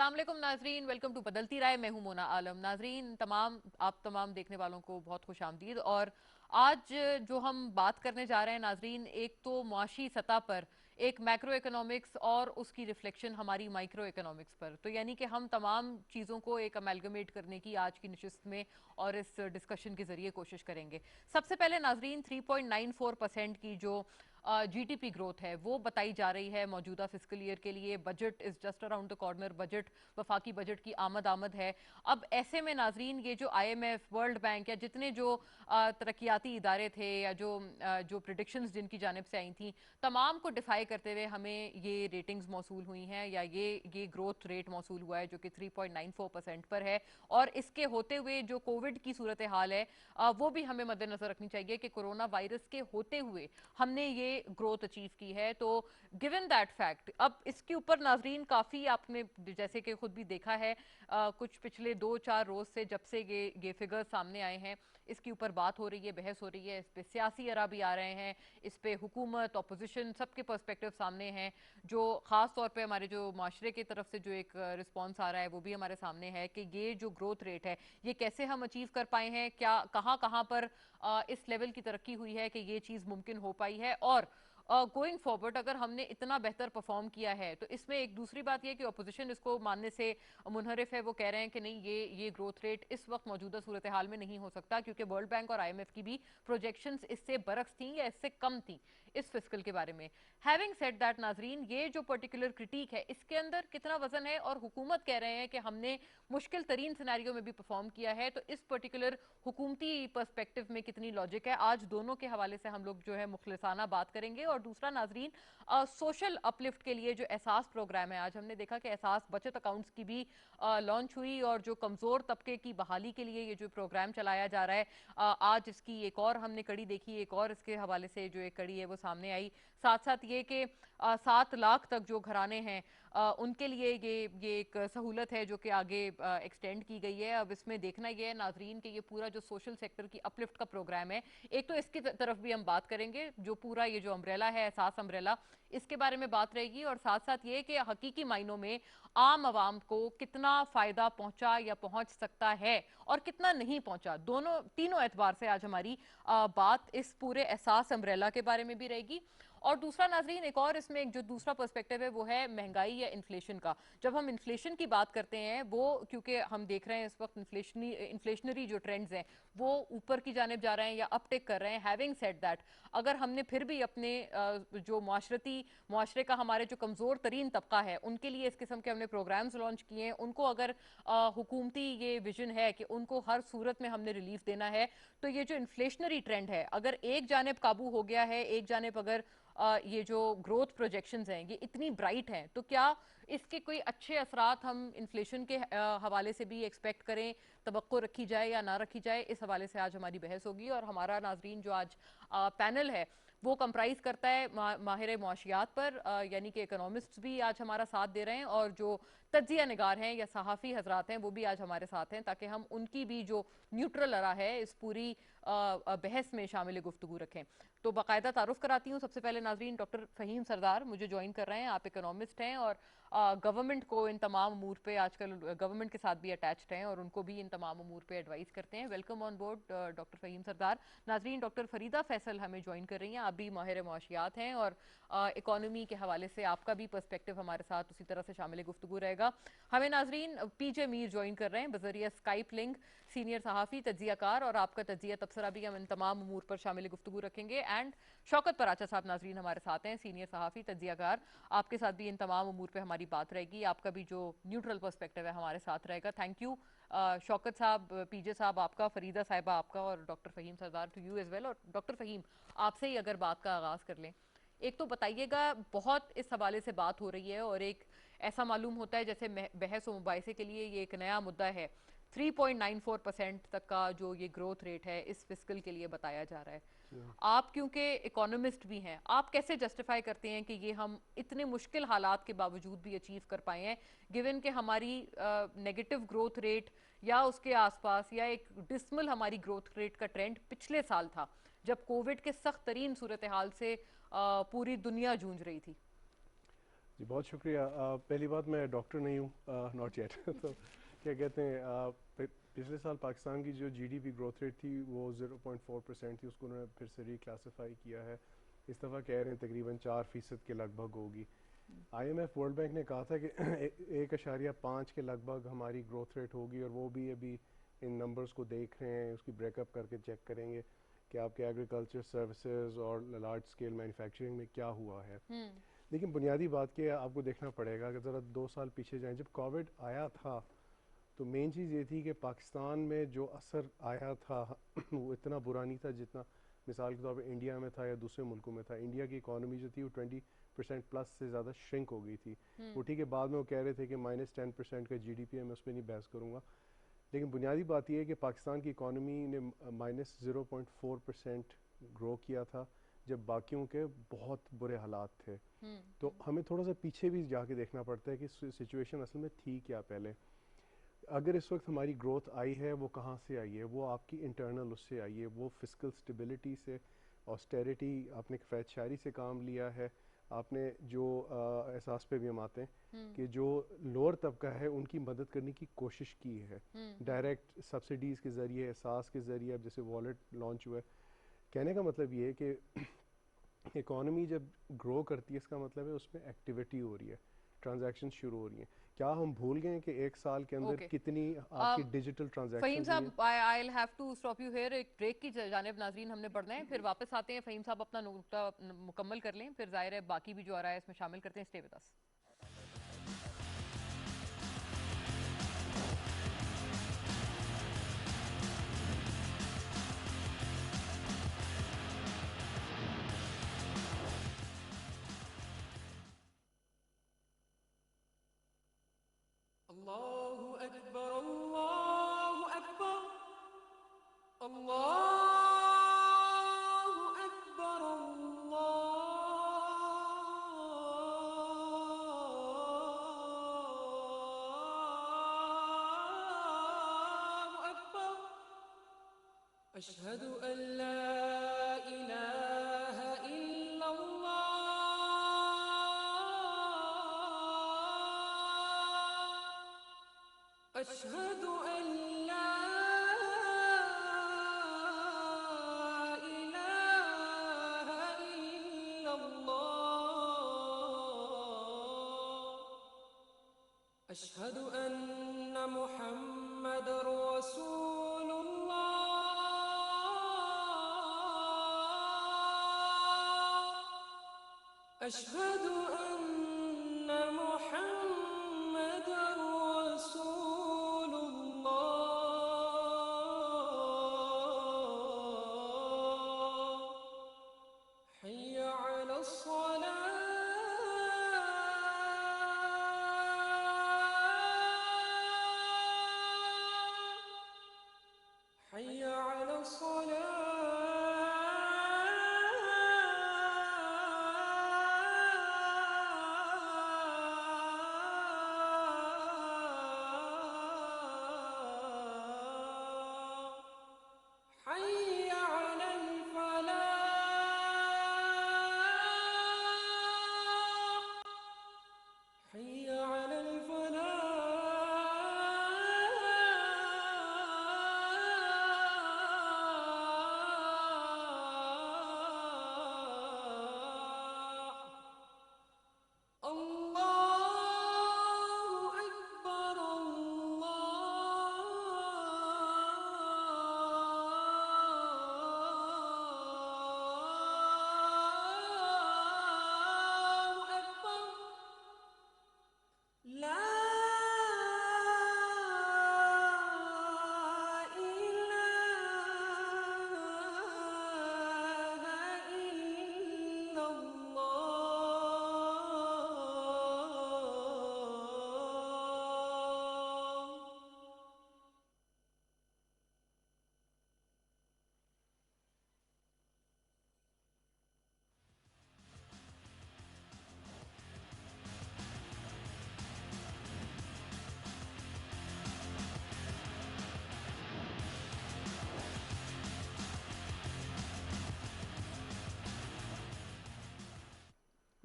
अस्सलाम वालेकुम नाजरीन, वेलकम टू बदलती राय। मैं हूं मोना आलम। नाजरीन आप तमाम देखने वालों को बहुत खुश आमदीद। और आज जो हम बात करने जा रहे हैं नाजरीन, एक तो मुआशी सतह पर एक मैक्रो इकोनॉमिक्स और उसकी रिफ्लेक्शन हमारी माइक्रो इकोनॉमिक्स पर, तो यानी कि हम तमाम चीज़ों को एक अमेलगमेट करने की आज की नशिस्त में और इस डिस्कशन के ज़रिए कोशिश करेंगे। सबसे पहले नाजरीन 3.94% की जो जीडीपी ग्रोथ है वो बताई जा रही है मौजूदा फिस्कल ईयर के लिए। Budget is just around the corner, budget वफाकी बजट की आमद है। अब ऐसे में नाजरीन ये जो आईएमएफ, वर्ल्ड बैंक या जितने जो तरक्याती इदारे थे या जो प्रिडिक्शंस जिनकी जानिब से आई थी, तमाम को डिफाई करते हुए हमें ये रेटिंग्स मौसूल हुई हैं या ये ग्रोथ रेट मौसूल हुआ है जो कि 3.94% पर है। और इसके होते हुए जो कोविड की सूरत हाल है वो भी हमें मद्देनजर रखनी चाहिए कि कोरोना वायरस के होते हुए हमने ये ग्रोथ अचीव की है। तो गिवन दैट फैक्ट, अब इसके ऊपर नाजरीन काफ़ी आपने जैसे कि खुद भी देखा है कुछ पिछले 2-4 रोज से जब से ये फिगर्स सामने आए हैं, इसके ऊपर बात हो रही है, बहस हो रही है, इस पे सियासी अरा भी आ रहे हैं, इस पे हुकूमत, ऑपोजिशन, सबके पर्सपेक्टिव सामने हैं। जो ख़ास तौर पे हमारे जो माशरे की तरफ से जो एक रिस्पॉन्स आ रहा है वो भी हमारे सामने है कि ये जो ग्रोथ रेट है ये कैसे हम अचीव कर पाए हैं, क्या कहाँ कहाँ पर इस लेवल की तरक्की हुई है कि ये चीज़ मुमकिन हो पाई है। और गोइंग फॉरवर्ड अगर हमने इतना बेहतर परफॉर्म किया है तो इसमें एक दूसरी बात यह कि अपोजिशन इसको मानने से मुनहरिफ है। वो कह रहे हैं कि नहीं, ये ग्रोथ रेट इस वक्त मौजूदा सूरत हाल में नहीं हो सकता क्योंकि वर्ल्ड बैंक और आईएमएफ की भी प्रोजेक्शंस इससे बरक्स थी या इससे कम थी इस फिस्कल के बारे में। हैविंग सेड दैट नाजरीन, ये जो पर्टिकुलर क्रिटिक है इसके अंदर कितना वजन है, और हुकूमत कह रहे हैं कि हमने मुश्किल तरीन सिनेरियो में भी परफॉर्म किया है, तो इस पर्टिकुलर हुकूमती पर्सपेक्टिव में कितनी लॉजिक है, आज दोनों के हवाले से हम लोग जो है मुखलिसाना बात करेंगे। और दूसरा नाजरीन, सोशल अपलिफ्ट के लिए जो एहसास प्रोग्राम है, आज हमने देखा कि एहसास बचत अकाउंट्स की भी लॉन्च हुई और जो कमज़ोर तबके की बहाली के लिए ये जो प्रोग्राम चलाया जा रहा है, आज इसकी एक और हमने कड़ी देखी, एक और इसके हवाले से जो एक कड़ी है वो सामने आई। साथ साथ ये कि 7 लाख तक जो घराने हैं उनके लिए ये एक सहूलत है जो कि आगे एक्सटेंड की गई है। अब इसमें देखना ये है नाजरीन कि ये पूरा जो सोशल सेक्टर की अपलिफ्ट का प्रोग्राम है, एक तो इसकी तरफ भी हम बात करेंगे, जो पूरा ये जो अम्ब्रेला है एहसास अम्ब्रेला, इसके बारे में बात रहेगी। और साथ साथ ये कि हकीकी मायनों में आम आवाम को कितना फायदा पहुंचा या पहुंच सकता है और कितना नहीं पहुंचा, दोनों तीनों एतबार से आज हमारी बात इस पूरे एहसास अम्ब्रेला के बारे में भी रहेगी। और दूसरा नाजरीन, एक और इसमें एक जो दूसरा पर्सपेक्टिव है वो है महंगाई या इन्फ्लेशन का। जब हम इन्फ्लेशन की बात करते हैं, वो क्योंकि हम देख रहे हैं इस वक्त इन्फ्लेशनरी जो ट्रेंड्स हैं वो ऊपर की जानिब जा रहे हैं या अपटेक कर रहे हैं। हैविंग सेड दैट, अगर हमने फिर भी अपने जो मुआशरे का हमारे जो कमज़ोर तरीन तबका है उनके लिए इस किस्म के हमने प्रोग्राम्स लॉन्च किए हैं, उनको अगर हुकूमती ये विजन है कि उनको हर सूरत में हमने रिलीफ देना है, तो ये जो इन्फ्लेशनरी ट्रेंड है अगर एक जानिब काबू हो गया है, एक जानिब अगर ये जो ग्रोथ प्रोजेक्शंस हैं ये इतनी ब्राइट हैं, तो क्या इसके कोई अच्छे असरात हम इन्फ्लेशन के हवाले से भी एक्सपेक्ट करें, तवक्को रखी जाए या ना रखी जाए, इस हवाले से आज हमारी बहस होगी। और हमारा नाजरीन जो आज पैनल है वो कंप्राइज करता है माहिर मुआशियात पर, यानी कि इकोनॉमिस्ट्स भी आज हमारा साथ दे रहे हैं और जो तज्जिया निगार हैं या सहाफ़ी हजरात हैं वो भी आज हमारे साथ हैं, ताकि हम उनकी भी जो न्यूट्रल अरा है इस पूरी बहस में शामिल गुफ्तगू रखें। तो बाकायदा तारुफ कराती हूँ सबसे पहले नाजरीन, डॉक्टर फ़हीम सरदार मुझे ज्वाइन कर रहे हैं। आप इकोनॉमिस्ट हैं और गवर्नमेंट को इन तमाम अमूर पे आजकल गवर्नमेंट के साथ भी अटैच्ड हैं और उनको भी इन तमाम अमूर पे एडवाइस करते हैं। Welcome on board doctor Faheem Sardar. नाजरीन, डॉक्टर फरीदा फैसल हमें ज्वाइन कर रही हैं, आप भी माहिर मुआशियात हैं और इकोनॉमी के हवाले से आपका भी पर्सपेक्टिव हमारे साथ उसी तरह से शामिल गुफ्तगू रहेगा। हमें नाजरीन पीजे मीर ज्वाइन कर रहे हैं बजरिया स्काइप लिंक, सीनियर सहाफ़ी तज्जियाकार, और आपका तज्जिया तबसरा भी हम इन तमाम अमूर पर शामिल गुफ्तगू रखेंगे। एंड शौकत पराचा साहब नाजरीन हमारे साथ हैं, सीनियर सहाफ़ी तज्जियाकार, आपके साथ भी इन तमाम अमूर पर हमारी बात रहेगी, आपका भी जो न्यूट्रल पर्सपेक्टिव है हमारे साथ रहेगा। थैंक यू शौकत साहब, पीजे साहब आपका, फरीदा साहिबा आपका, और doctor Faheem Sardar to you as well. और डॉक्टर फ़हीम, आपसे ही अगर बात का आगाज़ कर लें, एक तो बताइएगा, बहुत इस हवाले से बात हो रही है और एक ऐसा मालूम होता है जैसे बहस व मुबाहिसे के लिए ये एक नया मुद्दा है। 3.94% तक का जो ये ग्रोथ रेट है इस फिस्कल के लिए बताया जा रहा है। आप क्योंकि इकोनॉमिस्ट भी हैं, आप कैसे जस्टिफाई करते हैं कि ये हम इतने मुश्किल हालात के बावजूद भी अचीव कर पाए हैं, गिवन कि हमारी नेगेटिव ग्रोथ रेट या उसके आसपास या एक डिसमल हमारी ग्रोथ रेट का ट्रेंड पिछले साल था जब कोविड के सख्त तरीन सूरत हाल से पूरी दुनिया जूझ रही थी। جی بہت شکریہ. پہلی بات میں ڈاکٹر نہیں ہوں، ناٹ یٹ. تو کیا کہتے ہیں، پچھلے سال پاکستان کی جو GDP growth rate تھی وہ 0.4% تھی، اس کو انہوں نے پھر سے ری کلاسیفائی کیا ہے. اس دفعہ کہہ رہے ہیں تقریباً 4% کے لگ بھگ ہوگی. IMF World Bank نے کہا تھا کہ 1.5 کے لگ بھگ ہماری گروتھ ریٹ ہوگی، اور وہ بھی ابھی ان نمبرز کو دیکھ رہے ہیں، اس کی بریک اپ کر کے چیک کریں گے کہ آپ کے ایگریکلچر سروسز اور لارج اسکیل مینوفیکچرنگ میں کیا ہوا ہے. ہوں لیکن بنیادی بات کہ آپ کو دیکھنا پڑے گا کہ ذرا 2 سال پیچھے جائیں. جب کووڈ آیا تھا تو مین چیز یہ تھی کہ پاکستان میں جو اثر آیا تھا وہ اتنا برا نہیں تھا جتنا مثال کے طور پہ انڈیا میں تھا یا دوسرے ملکوں میں تھا. انڈیا کی اکانومی جو تھی وہ 20% پلس سے زیادہ شرنک ہو گئی تھی. ہوں وہ ٹھیک ہے، بعد میں وہ کہہ رہے تھے کہ -10% کا جی ڈی پی ہے، میں اس پہ نہیں بحث کروں گا. لیکن بنیادی بات یہ ہے کہ پاکستان کی اکانومی نے -0.4% گرو کیا تھا جب باقیوں کے بہت برے حالات تھے. ہوں تو ہمیں تھوڑا سا پیچھے بھی جا کے دیکھنا پڑتا ہے کہ سچویشن اصل میں تھی کیا پہلے. اگر اس وقت ہماری گروتھ آئی ہے وہ کہاں سے آئی ہے؟ وہ آپ کی انٹرنل اس سے آئی ہے، وہ فسکل سٹیبلٹی سے، آسٹیریٹی، آپ نے کفایت شعری سے کام لیا ہے. آپ نے جو احساس پہ بھی ہم آتے ہیں ہوں کہ جو لوور طبقہ ہے ان کی مدد کرنے کی کوشش کی ہے، ہوں ڈائریکٹ سبسڈیز کے ذریعے، احساس کے ذریعے. اب جیسے والیٹ لانچ ہوا ہے، کہنے کا مطلب یہ ہے کہ اکانومی جب گرو کرتی ہے اس کا مطلب ہے اس میں ایکٹیویٹی ہو رہی ہے، ٹرانزیکشن شروع ہو رہی ہیں. کیا ہم بھول گئے ہیں کہ 1 سال کے اندر اوکے. کتنی آپ کی ڈیجیٹل فہیم ٹرانزیکشنز ہوئی ہیں؟ صاحب I will have to stop you here. ایک بریک کی جانب ناظرین ہم نے پڑھنا ہے، پھر واپس آتے ہیں. فہیم صاحب اپنا نقطہ مکمل کر لیں، پھر ظاہر ہے باقی بھی جو آ رہا ہے اس میں شامل کرتے ہیں. Stay with us. الله أكبر الله أكبر الله أكبر الله أكبر أشهد أن لا إله إلا الله أشهد أن لا إله إلا الله أشهد أن محمد رسول الله أشهد أن محمد رسول الله حي على الصلاة حي على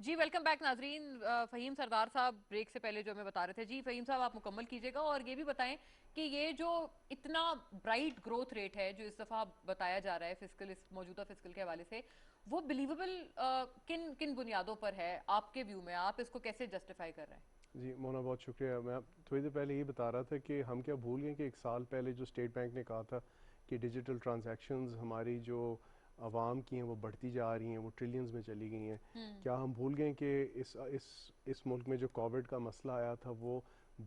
जी वेलकम बैक नाजरीन। फ़हीम सरदार साहब ब्रेक से पहले जो हमें बता रहे थे, जी फ़हीम साहब आप मुकम्मल कीजिएगा और ये भी बताएं कि ये जो इतना ब्राइट ग्रोथ रेट है जो इस दफ़ा बताया जा रहा है फिस्कल, इस मौजूदा फिस्कल के हवाले से, वो बिलीवेबल किन किन बुनियादों पर है आपके व्यू में? आप इसको कैसे जस्टिफाई कर रहे हैं? जी मोना, बहुत शुक्रिया। मैं थोड़ी देर पहले ये बता रहा था कि हम क्या भूल गए कि एक साल पहले जो स्टेट बैंक ने कहा था कि डिजिटल ट्रांजैक्शंस हमारी जो आवाम की हैं वो बढ़ती जा रही हैं, वो ट्रिलियंस में चली गई हैं। क्या हम भूल गए कि इस मुल्क में जो कोविड का मसला आया था वो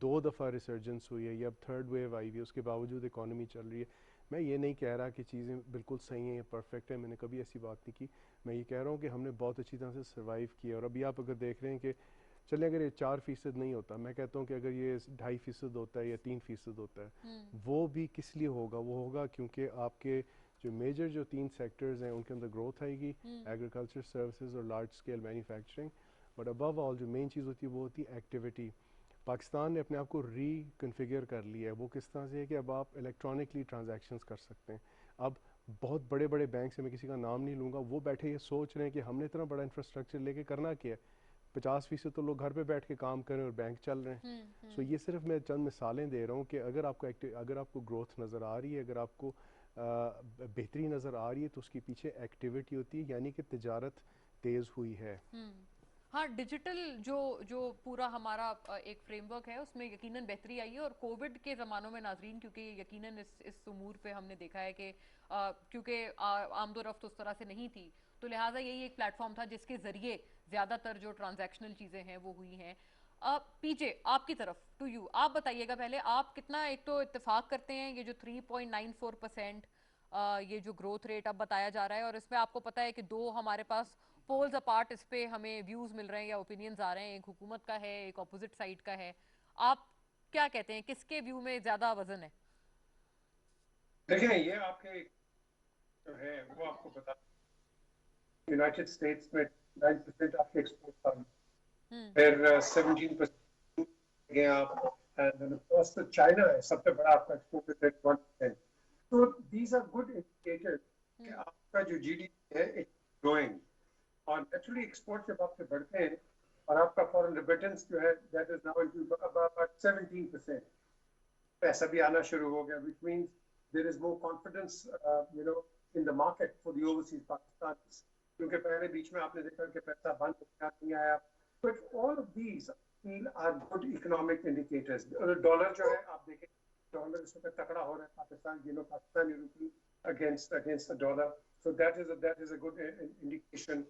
2 दफ़ा रिसर्जेंस हुई है, ये अब थर्ड वेव आई हुई है, उसके बावजूद इकॉनमी चल रही है। मैं ये नहीं कह रहा कि चीज़ें बिल्कुल सही हैं या परफेक्ट है, मैंने कभी ऐसी बात नहीं की। मैं ये कह रहा हूँ कि हमने बहुत अच्छी तरह से सर्वाइव किया। और अभी आप अगर देख रहे हैं कि चलें, अगर ये 4% नहीं होता, मैं कहता हूँ कि अगर ये 2.5% होता है या 3% होता है, वो भी किस लिए होगा? वो होगा क्योंकि आपके जो मेजर जो 3 सेक्टर्स हैं उनके अंदर ग्रोथ आएगी, एग्रीकल्चर, सर्विसेज और large scale manufacturing. But above all जो मेन चीज़ होती है वो होती है एक्टिविटी। पाकिस्तान ने अपने आप को रीकन्फिगर कर लिया है। वो किस तरह से है कि अब आप इलेक्ट्रॉनिकली ट्रांजैक्शंस कर सकते हैं। अब बहुत बड़े बड़े बैंक से, मैं किसी का नाम नहीं लूँगा, वो बैठे ये सोच रहे हैं कि हमने इतना बड़ा इंफ्रास्ट्रक्चर लेके करना क्या है, 50% तो लोग घर पे बैठ के काम करें और बैंक चल रहे हैं। सो ये सिर्फ मैं चंद मिसालें दे रहा हूँ कि अगर आपको ग्रोथ नज़र आ रही है, अगर आपको बेहतरी नज़र आ रही है, तो उसके पीछे एक्टिविटी होती है, यानी कि तिजारत तेज़ हुई है। हाँ, डिजिटल जो जो पूरा हमारा एक फ्रेमवर्क है उसमें यकीनन बेहतरी आई है। और कोविड के ज़मानों में नाजरीन, क्योंकि यकीनन इस उमूर पे हमने देखा है कि क्योंकि आमदोरफ्त उस तरह से नहीं थी, तो लिहाजा यही एक प्लेटफॉर्म था जिसके ज़रिए ज़्यादातर जो ट्रांजैक्शनल चीज़ें हैं वो हुई हैं। पीजे आपकी तरफ टू यू, आप बताइएगा पहले, आप कितना एक तो इत्तेफाक करते हैं ये जो 3.94% ये जो ग्रोथ रेट अब बताया जा रहा है, और इसमें आपको पता है कि दो हमारे पास पोल्स अपार्ट इस पे हमें व्यूज मिल रहे हैं या ओपिनियंस आ रहे हैं, एक हुकूमत का है एक अपोजिट साइड का है। आप क्या कहते हैं, किसके व्यू में ज्यादा वजन है? देखें, ये आपके जो है वो आपको बता, यूनाइटेड स्टेट्स में 9% आपके एक्सपोर्ट था, फिर 17% गए आप, एंड तो चाइना है सबसे बड़ा आपका एक्सपोर्ट है 1%। तो दीज आर गुड इंडिकेटर कि आपका जो जीडीपी है इट्स ग्रोइंग, और नेचुरली एक्सपोर्ट जब आपके बढ़ते हैं और आपका फॉरेन रिमिटेंस जो है that is now into about 17%, पैसा भी आना शुरू हो गया, which means there is more confidence in the market for the overseas Pakistanis, क्योंकि पहले बीच में आपने देखा कि पैसा बंद हो गया, नहीं आया। But all of these are good economic indicators। Dollar जो है आप देखें, डॉलर इस वक्त तकड़ा हो रहा है, पाकिस्तानी रुपी against the dollar, so that is a good indication।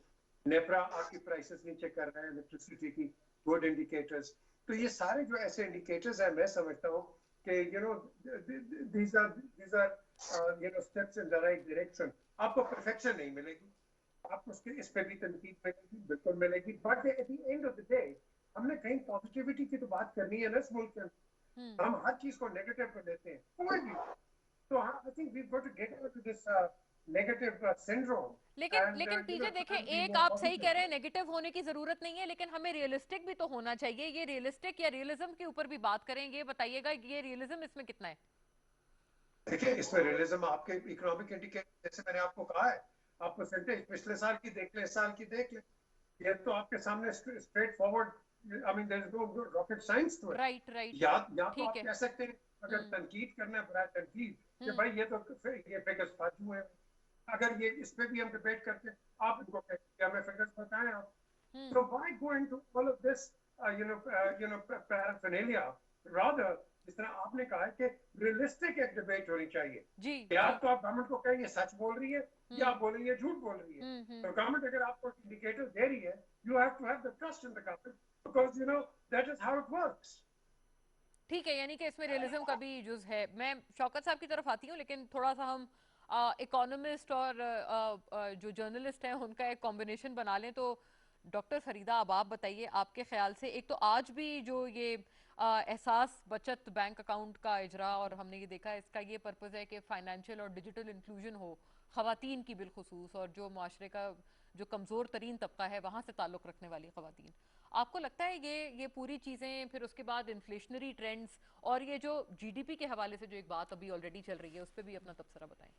NEPRA आपकी प्राइसेस नीचे कर रहे हैं इलेक्ट्रिसिटी की, गुड इंडिकेटर्स। तो ये सारे जो ऐसे इंडिकेटर्स हैं, मैं समझता हूँ कि these are steps in the right direction। आपको परफेक्शन नहीं मिलेगी, आपको उसके इस पे भी तनकीद मिलेगी, बिल्कुल मिलेगी, but at the end of the day हमने कहीं पॉजिटिविटी की तो बात करनी है ना इस मुल्क में। हम हर चीज को नेगेटिव पर लेते हैं कोई भी। तो I think we got to get out of this negative syndrome. लेकिन पीछे देखें, एक आप सही कह रहे हैं नेगेटिव होने की जरूरत नहीं है, लेकिन हमें रियलिस्टिक भी तो होना चाहिए। ये रियलिस्टिक या रियलिज्म के ऊपर भी बात करें, ये बताइएगा ये रियलिज्म इसमें कितना है? देखिए, इसमें रियलिज्म आपके इकोनॉमिक इंडिकेटर, जैसे मैंने आपको कहा है, आप परसेंटेज पिछले साल की देख ले, इस साल की देख ले, ये तो आपके सामने straightforward, I mean there is no rocket science to it. Right, या तो आप ठीक है। कह सकते हैं, अगर तनकीद करना है, बड़ा तनकीद कि भाई ये तो ये फिगर्स फालतू है। अगर ये इस पे भी हम डिबेट करते हैं, आप इनको कहते हैं हमें फिगर्स बताएं आप। So why go into all of this paraphernalia? Rather, जिस तरह आपने कहा है कि रियलिस्टिक एक डिबेट होनी चाहिए। जी, या तो आप गवर्नमेंट को कहेंगे सच बोल रही है, या आप बोलेंगे झूठ बोल रही है। तो गवर्नमेंट अगर आपको इंडिकेटर दे रही है, you have to have the trust in the government, because that is how it works. ठीक है, यानी कि इसमें रियलिज्म का भी जुज है। मैं शौकत साहब की तरफ आती हूँ, लेकिन थोड़ा सा हम इकोनॉमिस्ट और जो जर्नलिस्ट हैं उनका एक कॉम्बिनेशन बना लें। तो डॉक्टर फरीदा, अब आप बताइए, आपके ख्याल से एक तो आज भी जो ये एहसास बचत बैंक अकाउंट का इजरा, और हमने ये देखा इसका ये पर्पज़ है कि फाइनेंशियल और डिजिटल इंक्लूजन हो ख़वातीन की बिलखुसूस, और जो माशरे का जो कमज़ोर तरीन तबका है वहाँ से ताल्लुक़ रखने वाली ख़वातीन। आपको लगता है ये पूरी चीज़ें, फिर उसके बाद इन्फ्लेशनरी ट्रेंड्स और ये जो जीडीपी के हवाले से जो एक बात अभी ऑलरेडी चल रही है, उस पर भी अपना तबसरा बताएं।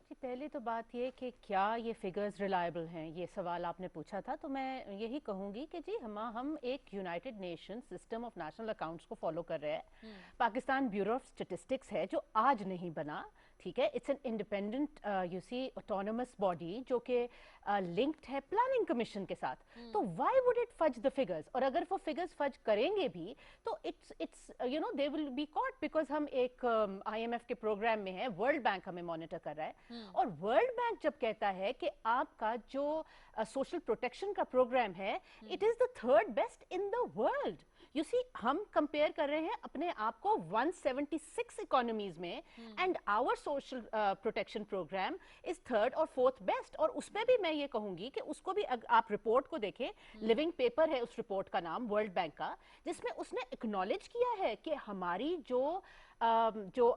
जी पहले तो बात ये कि क्या ये फिगर्स रिलायबल हैं, ये सवाल आपने पूछा था, तो मैं यही कहूँगी कि जी हम एक United nation system of national accounts को फॉलो कर रहे हैं। पाकिस्तान ब्यूरो ऑफ स्टेटिस्टिक्स है जो आज नहीं बना, ठीक है, it's an independent you see autonomous body जो कि लिंक्ड है प्लानिंग कमीशन के साथ। तो why would it fudge the figures, और अगर वो फिगर्स फज करेंगे भी तो it's you know they will be caught, because हम एक IMF के प्रोग्राम में है, वर्ल्ड बैंक हमें मॉनिटर कर रहा है। और वर्ल्ड बैंक जब कहता है कि आपका जो सोशल प्रोटेक्शन का प्रोग्राम है it is the third best in the world, you see हम कंपेयर कर रहे हैं अपने आप को 176 इकोनॉमीज में, and our social protection programme is third और फोर्थ बेस्ट। और उसमें भी मैं ये कहूंगी कि उसको भी आप रिपोर्ट को देखें, लिविंग पेपर है उस रिपोर्ट का नाम वर्ल्ड बैंक का, जिसमें उसने एक्नॉलेज किया है कि हमारी जो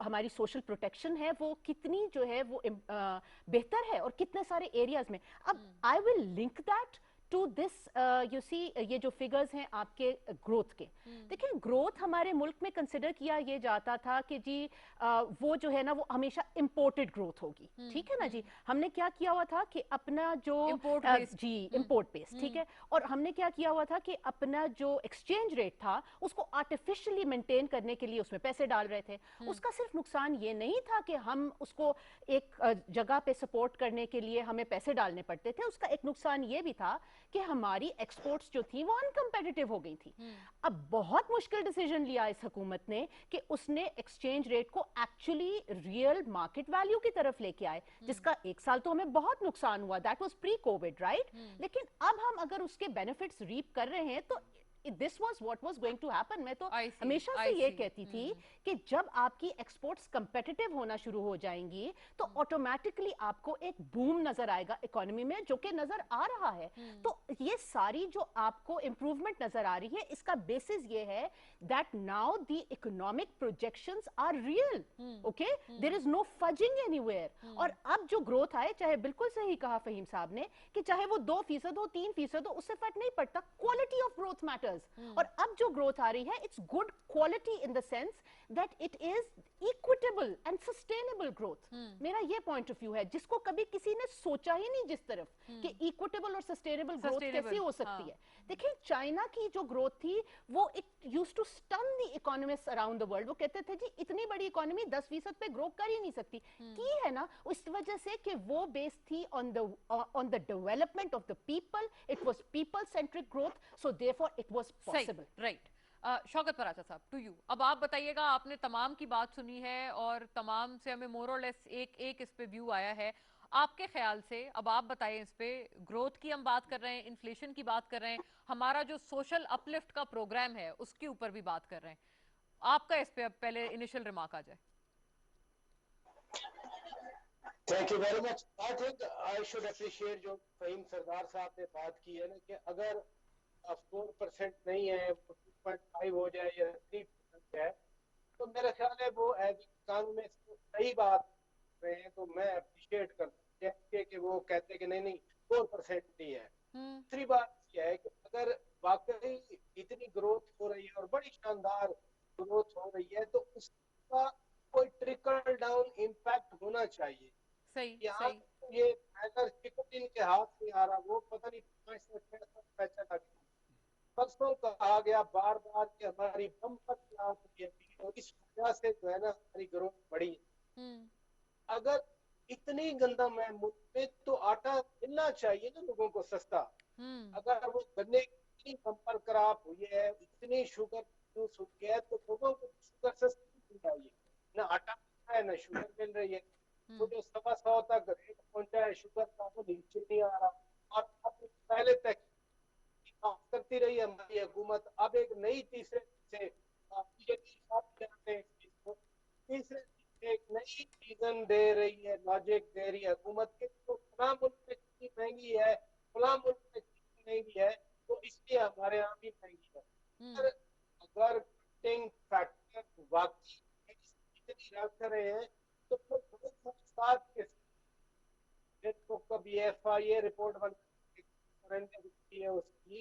हमारी सोशल प्रोटेक्शन है वो कितनी जो है वो बेहतर है और कितने सारे एरियाज में। अब I will link that to this you see, ये जो फिगर्स हैं आपके ग्रोथ के, देखिए ग्रोथ हमारे मुल्क में कंसिडर किया ये जाता था कि जी वो जो है ना वो हमेशा इंपोर्टेड ग्रोथ होगी, ठीक है ना जी। हमने क्या किया हुआ था कि अपना जो जी इंपोर्ट बेस्ड, ठीक है, और हमने क्या किया हुआ था कि अपना जो एक्सचेंज रेट था उसको आर्टिफिशियली मेंटेन करने के लिए उसमें पैसे डाल रहे थे। उसका सिर्फ नुकसान ये नहीं था कि हम उसको एक जगह पे सपोर्ट करने के लिए हमें पैसे डालने पड़ते थे, उसका एक नुकसान ये भी था कि हमारी एक्सपोर्ट्स जो थी वो अनकंपेटिटिव हो गई थी। अब बहुत मुश्किल डिसीजन लिया इस हुकूमत ने कि उसने एक्सचेंज रेट को एक्चुअली रियल मार्केट वैल्यू की तरफ लेके आए, जिसका एक साल तो हमें बहुत नुकसान हुआ, that was pre Covid, right. लेकिन अब हम अगर उसके बेनिफिट्स रीप कर रहे हैं तो this was what was going to happen. मैं तो हमेशा से ये कहती थी कि जब आपकी एक्सपोर्ट्स कंपेटिटिव होना शुरू हो जाएंगी तो ऑटोमेटिकली आपको एक बूम नजर आएगा इकोनॉमी में, जो कि नजर आ रहा है। तो ये सारी जो आपको इंप्रूवमेंट नजर आ रही है इसका बेसिस ये है that now the economic projections are real, okay, there is no fudging anywhere. और अब जो ग्रोथ आए, चाहे बिल्कुल सही कहा फहीम साहब ने कि चाहे वो 2% हो 3% हो, उससे फर्क नहीं पड़ता, क्वालिटी ऑफ ग्रोथ मैटर्स। और अब जो ग्रोथ आ रही है it's good quality in the sense that it is equitable and sustainable growth. मेरा ये पॉइंट ऑफ व्यू है जिसको कभी किसी ने सोचा ही नहीं जिस तरफ कि इक्विटेबल और सस्टेनेबल ग्रोथ कैसे हो सकती है। देखिए चाइना की जो ग्रोथ थी वो it used to stun the economist around the world. वो कहते थे जी इतनी बड़ी इकोनॉमी 10% पे ग्रो कर ही नहीं सकती, की है ना उस वजह से कि वो बेस्ड थी on the development of the people, it was people centric growth, so therefore it was possible, right. Shaukat Paracha साहब, टू यू, अब आप बताइएगा, आपने तमाम की बात सुनी है और तमाम से हमें मोर और लेस एक इस पे व्यू आया है। आपके ख्याल से अब आप बताइए, इस पे ग्रोथ की हम बात कर रहे हैं, इन्फ्लेशन की बात कर रहे हैं, हमारा जो सोशल अपलिफ्ट का प्रोग्राम है उसके ऊपर भी बात कर रहे हैं, आपका इस पे अब पहले इनिशियल रिमार्क आ जाए। Thank you very much. I think I should appreciate जो फहीम सरदार साहब ने बात की है ना कि अगर 4% नहीं है, 2.5 हो जाए या 3% है, तो मेरा ख्याल है वो एज कानून में सही बात रहे हैं, तो मैं अप्रिशिएट करता हूँ कि वो कहते हैं कि नहीं 4% ही है। दूसरी बात यह है कि अगर वाकई इतनी ग्रोथ हो रही है और बड़ी शानदार ग्रोथ हो रही है तो उसका कोई ट्रिकल डाउन इम्पैक्ट होना चाहिए। सही, यहाँ ये मैटर चिकन इनके हाथ में आ रहा, वो पता नहीं 5 से 6 पैसा लग गया। परसों कहा गया बार बार कि हमारी बम्पर क्लास है और इस वजह से जो है ना हमारी ग्रोथ बढ़ी। अगर इतनी गंदा मैं मुल्क में तो आटा मिलना चाहिए ना लोगों को सस्ता। अगर वो गन्ने की इतनी बम्पर क्रॉप हुई है, इतनी शुगर यूज हुई है, तो लोगों को शुगर सस्ती मिल चाहिए, ना आटा मिल रहा है ना शुगर मिल रही है। तो जो 100 तक रेट पहुंचा है शुगर का वो नीचे नहीं आ रहा। और अब पहले तक करती रही है हमारी हुकूमत, अब एक नई तीसरे एक नई रीजन दे रही है, लॉजिक दे रही है हुकूमत के, तो फलां मुल्क में चीनी महंगी है, फलां मुल्क में चीनी महंगी है, तो इसलिए हमारे यहाँ भी महंगी है। अगर फैक्टर वाकई इतनी रख रहे हैं तो फिर तो कभी FIA रिपोर्ट बन है उसकी,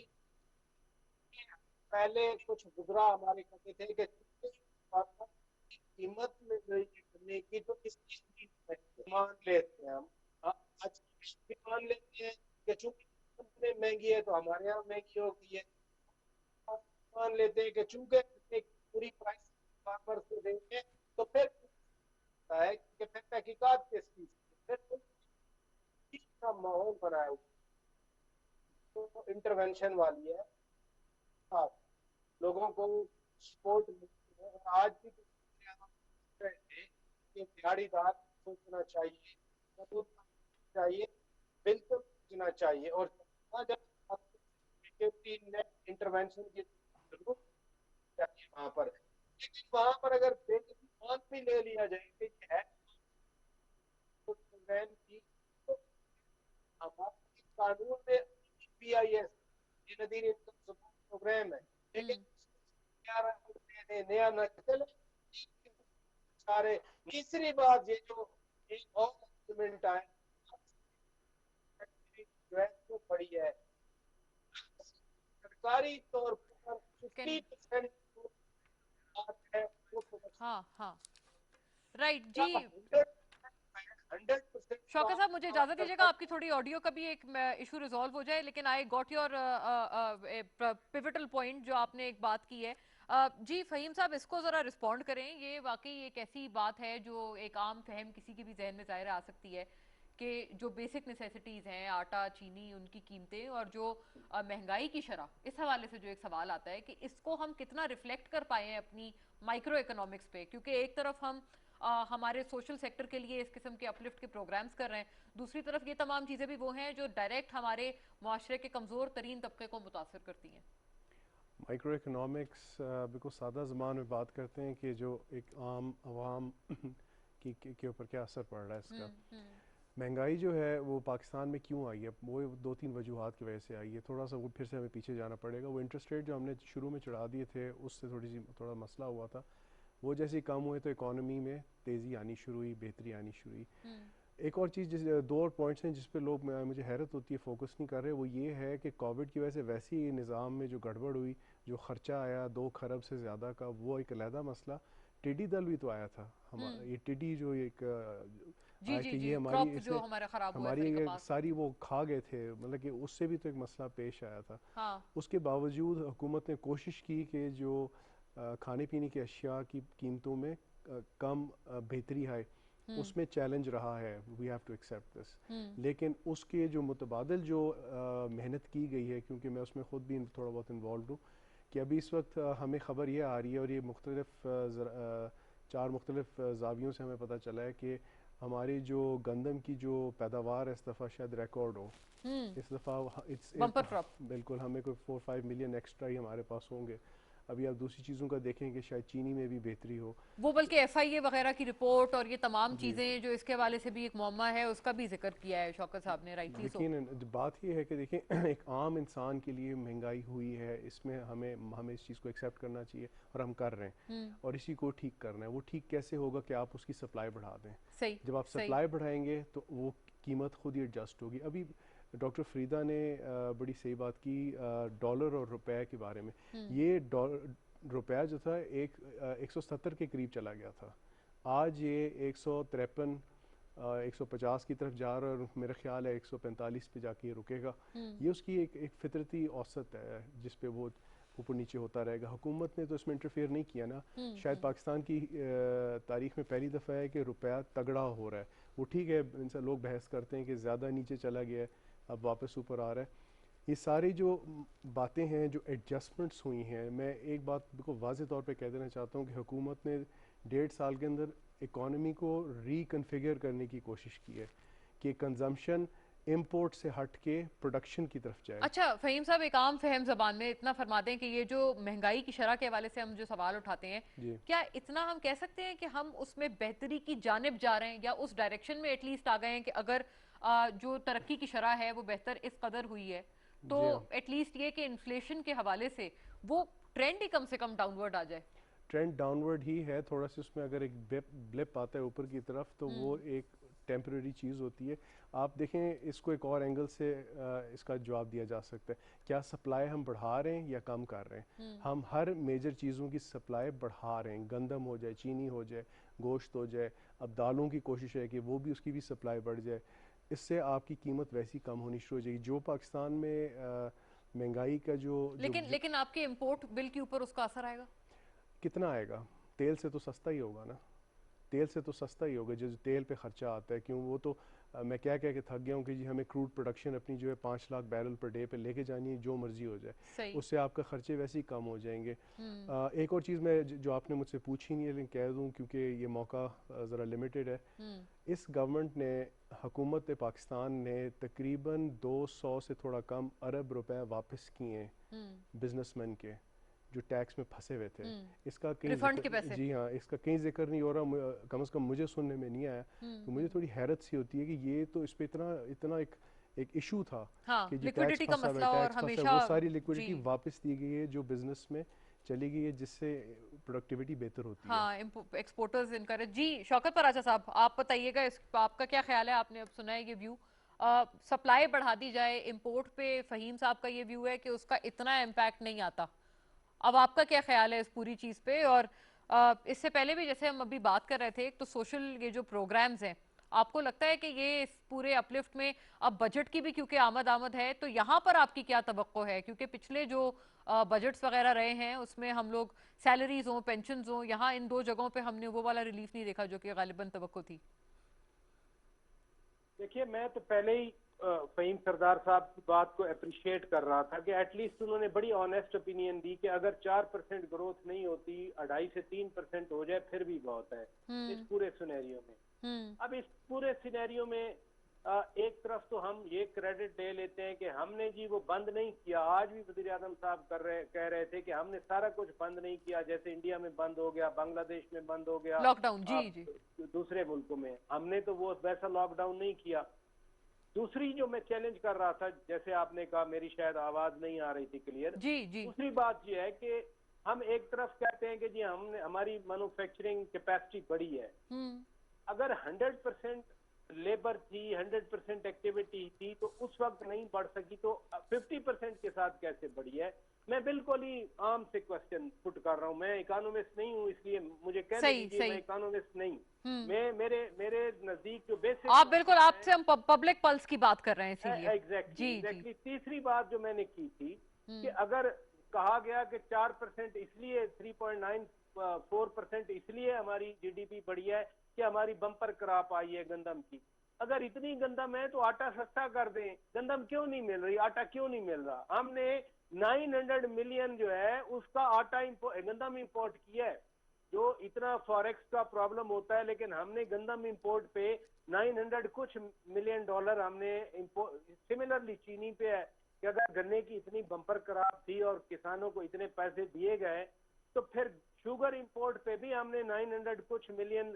पहले कुछ गुजरा हमारे कहते थे कि कीमत में गन्ने की तो इसकी मान लेते हैं हम, आज भी मान लेते हैं कि चूंकि में महंगी है तो हमारे यहाँ महंगी होगी है, मान लेते हैं कि चूंकि पूरी प्राइस फार्मर से देंगे तो फिर है कि फिर तहकीकात किस चीज की, फिर का माहौल बनाया हुआ तो इंटरवेंशन वाली है। हाँ, लोगों को सपोर्ट मिलती है और आज भी कि दिहाड़ीदार सोचना चाहिए, मजदूर चाहिए, बिल्कुल सोचना चाहिए। और जब नेट इंटरवेंशन की जरूरत चाहिए वहां पर, लेकिन वहां पर अगर मान भी ले लिया जाए कि है तो की हमारे कानून में PIS नदीर इनकम सपोर्ट प्रोग्राम है, लेकिन नया न चले सारे। तीसरी बात ये जो एक और एलिमेंट आए जो पड़ी है सरकारी तौर पर 50% है हाँ हाँ राइट जी। 100% शौकत साहब मुझे इजाजत दीजिएगा, आपकी थोड़ी ऑडियो का भी एक इशू रिजॉल्व हो जाए, लेकिन I got your pivotal point जो आपने एक बात की है। जी फहीम साहब इसको जरा रिस्पॉन्ड करें, ये वाकई एक ऐसी बात है जो एक आम फहम किसी के भी जहन में ज़ाहिर आ सकती है कि जो बेसिक नेसेसिटीज़ हैं, आटा चीनी, उनकी कीमतें और जो महंगाई की शरह, इस हवाले से जो एक सवाल आता है कि इसको हम कितना रिफ्लेक्ट कर पाए हैं अपनी माइक्रो इकोनॉमिक्स पे, क्योंकि एक तरफ हम हमारे सोशल सेक्टर के लिए इस किस्म के अपलिफ्ट के प्रोग्राम्स कर रहे हैं, दूसरी तरफ ये तमाम चीज़ें भी वो हैं जो डायरेक्ट हमारे मुआशरे के कमज़ोर तरीन तबके को मुतासर करती हैं। माइक्रो इकोनॉमिक्स बिल्कुल सादा ज़बान में बात करते हैं कि जो एक आम आवाम के ऊपर क्या असर पड़ रहा है इसका। महंगाई जो है वो पाकिस्तान में क्यों आई है, वो 2-3 वजूहात की वजह से आई है। थोड़ा सा वो फिर से हमें पीछे जाना पड़ेगा। वो इंटरेस्ट रेट जो हमने शुरू में चढ़ा दिए थे उससे थोड़ा मसला हुआ था, वो जैसे ही कम हुए तो इकॉनमी में तेज़ी आनी शुरू हुई, बेहतरी आनी शुरू हुई। एक और चीज़ दो और पॉइंट्स हैं जिस पे लोग मुझे हैरत होती है फोकस नहीं कर रहे, वो ये है कि कोविड की वजह से वैसे ही निज़ाम में जो गड़बड़ हुई, जो ख़र्चा आया 2 खरब से ज़्यादा का, वो एक अलहदा मसला। टिड्डी दल भी तो आया था हमारा, ये टिड्डी जो एक जी आए जी थे, जी, ये हमारी क्रॉप जो हमारा खराब हुआ हमारी है सारी वो खा गए थे, मतलब कि उससे भी तो एक मसला पेश आया था। हाँ। उसके बावजूद हुकूमत ने कोशिश की कि जो खाने पीने की अशिया की कीमतों में कम बेहतरी आए, उसमें चैलेंज रहा है, we have to accept this. लेकिन उसके जो मुतबादिल जो मेहनत की गई है, क्योंकि मैं उसमें ख़ुद भी थोड़ा बहुत इन्वॉल्व हूँ, कि अभी इस वक्त हमें ख़बर ये आ रही है और ये मुख्तलिफ 4 मुख्तलिफ जावियों से हमें पता चला है कि हमारी जो गंदम की जो पैदावार है इस दफ़ा शायद रिकॉर्ड हो। इस दफ़ा इट्स बम्पर क्रॉप, बिल्कुल हमें कोई 4-5 मिलियन एक्स्ट्रा ही हमारे पास होंगे। अभी आप दूसरी चीज़ों का देखें कि शायद चीनी में भी बेहतरी हो, वो बल्कि FIA वगैरह की रिपोर्ट और ये तमाम चीज़ें जो इसके हवाले से भी एक मौमा है उसका भी जिक्र किया है शौकत साहब ने, राइटली सो। लेकिन बात ये है कि देखें एक आम इंसान के लिए महंगाई हुई है, इसमें हमें इस चीज़ को एक्सेप्ट करना चाहिए और हम कर रहे हैं, और इसी को ठीक करना है। वो ठीक कैसे होगा कि आप उसकी सप्लाई बढ़ा दें। सही, जब आप सप्लाई बढ़ाएंगे तो वो कीमत खुद ही एडजस्ट होगी। अभी डॉक्टर फरीदा ने बड़ी सही बात की डॉलर और रुपए के बारे में। ये रुपया जो था 170 के करीब चला गया था, आज ये 153 150 की तरफ जा रहा है और मेरा ख्याल है 145 पे जाके ये रुकेगा। ये उसकी एक फितरती औसत है जिस पे वो ऊपर नीचे होता रहेगा। हुकूमत ने तो इसमें इंटरफेयर नहीं किया ना। शायद पाकिस्तान की तारीख में पहली दफ़ा है कि रुपया तगड़ा हो रहा है। वो ठीक है, इनसे लोग बहस करते हैं कि ज़्यादा नीचे चला गया है, अब वापस ऊपर आ रहा है। ये सारी जो बातें हैं, जो एडजस्टमेंट्स हुई हैं, मैं एक बात बिल्कुल वाज़ेह तौर पे कह देना चाहता हूँ कि हुकूमत ने 1.5 साल के अंदर इकॉनमी को रिकन्फिगर करने की कोशिश की है कि कंजम्पशन इंपोर्ट से हट के प्रोडक्शन की तरफ जाए। अच्छा फहीम साहब, एक आम फहम जबान में इतना फरमा दें कि ये जो महंगाई की शरह के हवाले से हम जो सवाल उठाते हैं, क्या इतना हम कह सकते हैं कि हम उसमें बेहतरी की जानिब जा रहे हैं या उस डायरेक्शन में एटलीस्ट आ गए हैं कि अगर जो तरक्की की शरह है वो बेहतर इस कदर हुई है तो एटलीस्ट ये कि इन्फ्लेशन के हवाले से वो ट्रेंड ही कम से कम डाउनवर्ड आ जाए। ट्रेंड डाउनवर्ड ही है, थोड़ा सा उसमें अगर एक ब्लिप आता है ऊपर की तरफ तो वो एक ٹیمپرری چیز ہوتی ہے. آپ دیکھیں اس کو ایک اور اینگل سے اس کا جواب دیا جا سکتا ہے. کیا سپلائی ہم بڑھا رہے ہیں یا کم کر رہے ہیں؟ ہم ہر میجر چیزوں کی سپلائی بڑھا رہے ہیں. گندم ہو جائے, چینی ہو جائے, گوشت ہو جائے. اب دالوں کی کوشش ہے کہ وہ بھی اس کی بھی سپلائی بڑھ جائے. اس سے آپ کی قیمت ویسی کم ہونی شروع ہو جائے گی. جو پاکستان میں مہنگائی کا لیکن آپ کے امپورٹ بل کے اوپر اس کا اثر آئے گا کتنا آئے گا؟ تیل سے تو سستا ہی ہوگا نا. تیل سے تو سستا ہی ہوگا. جو تیل پہ خرچہ آتا ہے, کیوں وہ تو میں کہہ کہ تھک گیا ہوں کہ جی ہمیں کروڈ پروڈکشن اپنی جو ہے 5 لاکھ بیرل پر ڈے پہ لے کے جانی ہے, جو مرضی ہو جائے. اس سے آپ کا خرچے ویسے ہی کم ہو جائیں گے. ایک اور چیز میں جو آپ نے مجھ سے پوچھی نہیں ہے لیکن کہہ دوں کیونکہ یہ موقع ذرا لمیٹڈ ہے. اس گورنمنٹ نے, حکومت پاکستان نے تقریباً 200 سے تھوڑا کم ارب روپے واپس کیے ہیں بزنس مین کے جو ٹیکس میں پھنسے ہوئے تھے. اس کا کہیں جی ہاں, اس کا کہیں ذکر نہیں ہو رہا, کم از کم مجھے سننے میں نہیں آیا. تو مجھے تھوڑی حیرت سی ہوتی ہے کہ یہ تو اس پہ اتنا ایک ایشو تھا کہ جو ٹیکس پھنسا ہوا ہے, ٹیکس پھنسا ہے, وہ ساری لیکوڈیٹی واپس دی گئی ہے جو بزنس میں چلی گئی ہے, جس سے پروڈکٹیوٹی بہتر ہوتی ہے. ہاں, ایکسپورٹرز انکریج. جی شوکت پراچا صاحب, آپ بتائیے گا آپ کا کیا خیال ہے؟ آپ نے اب سنا ہے یہ ویو, سپلائی بڑھا دی جائے امپورٹ پہ. فہیم صاحب کا یہ ویو ہے کہ اس کا اتنا امپیکٹ نہیں آتا. اب آپ کا کیا خیال ہے اس پوری چیز پہ؟ اور اس سے پہلے بھی جیسے ہم ابھی بات کر رہے تھے, تو سوشل یہ جو پروگرامز ہیں, آپ کو لگتا ہے کہ یہ اس پورے اپلفٹ میں اب بجٹ کی بھی کیونکہ آمد ہے, تو یہاں پر آپ کی کیا توقع ہے؟ کیونکہ پچھلے جو بجٹس وغیرہ رہے ہیں اس میں ہم لوگ سیلریز ہوں, پینشنز ہوں, یہاں ان 2 جگہوں پہ ہم نے وہ والا ریلیف نہیں دیکھا جو کہ غالباً توقع تھی. دیکھیے, میں تو پہلے ہی فہیم سردار صاحب کی بات کو اپریشیٹ کر رہا تھا کہ ایٹ لیسٹ انہوں نے بڑی آنیسٹ اوپینین دی کہ اگر 4% گروتھ نہیں ہوتی, 2.5 سے 3% ہو جائے پھر بھی بہت ہے اس پورے سینیریو میں. اب اس پورے سینیریو میں ایک طرف تو ہم یہ کریڈٹ لے لیتے ہیں کہ ہم نے جی وہ بند نہیں کیا. آج بھی وزیر اعظم صاحب کہہ رہے تھے کہ ہم نے سارا کچھ بند نہیں کیا, جیسے انڈیا میں بند ہو گیا, بنگلہ دیش میں بند ہو گیا, لاک ڈاؤن. جی دوسرے ملکوں میں ہم نے تو وہ ویسا لاک ڈاؤن نہیں کیا. دوسری جو میں چیلنج کر رہا تھا, جیسے آپ نے کہا, میری شاید آواز نہیں آ رہی تھی کلیئر. دوسری بات یہ ہے کہ ہم ایک طرف کہتے ہیں کہ جی ہماری مینوفیکچرنگ کیپیسٹی بڑی ہے. اگر 100% لیبر تھی, 100% ایکٹیویٹی تھی, تو اس وقت نہیں بڑھ سکی, تو 50% کے ساتھ کیسے بڑھی ہے؟ میں بالکل ہی عام سے کوسچن پٹ کر رہا ہوں. میں اکانومسٹ نہیں ہوں, اس لیے مجھے کہنے دیجیے میں اکانومسٹ نہیں. میں میرے نزدیک جو بیسک آپ بالکل, آپ سے ہم پبلک پلس کی بات کر رہے ہیں اسی لیے. ایگزیکٹلی. تیسری بات جو میں نے کی تھی کہ اگر کہا گیا کہ 4% اس لیے, 3.94% اس لیے ہماری جی ڈی پی بڑھی ہے کہ ہماری بمپر کراپ آئی ہے گندم کی. اگر اتنی گندم ہے تو آٹا سستا کر دیں. گندم کیوں نہیں مل رہی, آٹا کیوں نہیں مل رہا؟ ہم نے 900 ملین جو ہے اس کا آٹا گندم امپورٹ کیا ہے. جو اتنا فوریکس کا پرابلم ہوتا ہے, لیکن ہم نے گندم امپورٹ پہ 900 کچھ ملین ڈالر ہم نے سملرلی چینی پہ ہے کہ اگر گنے کی اتنی بمپر کراپ تھی اور کسانوں کو اتنے پیسے دیے گئے, تو پھر شوگر امپورٹ پہ بھی ہم نے 900 کچھ ملین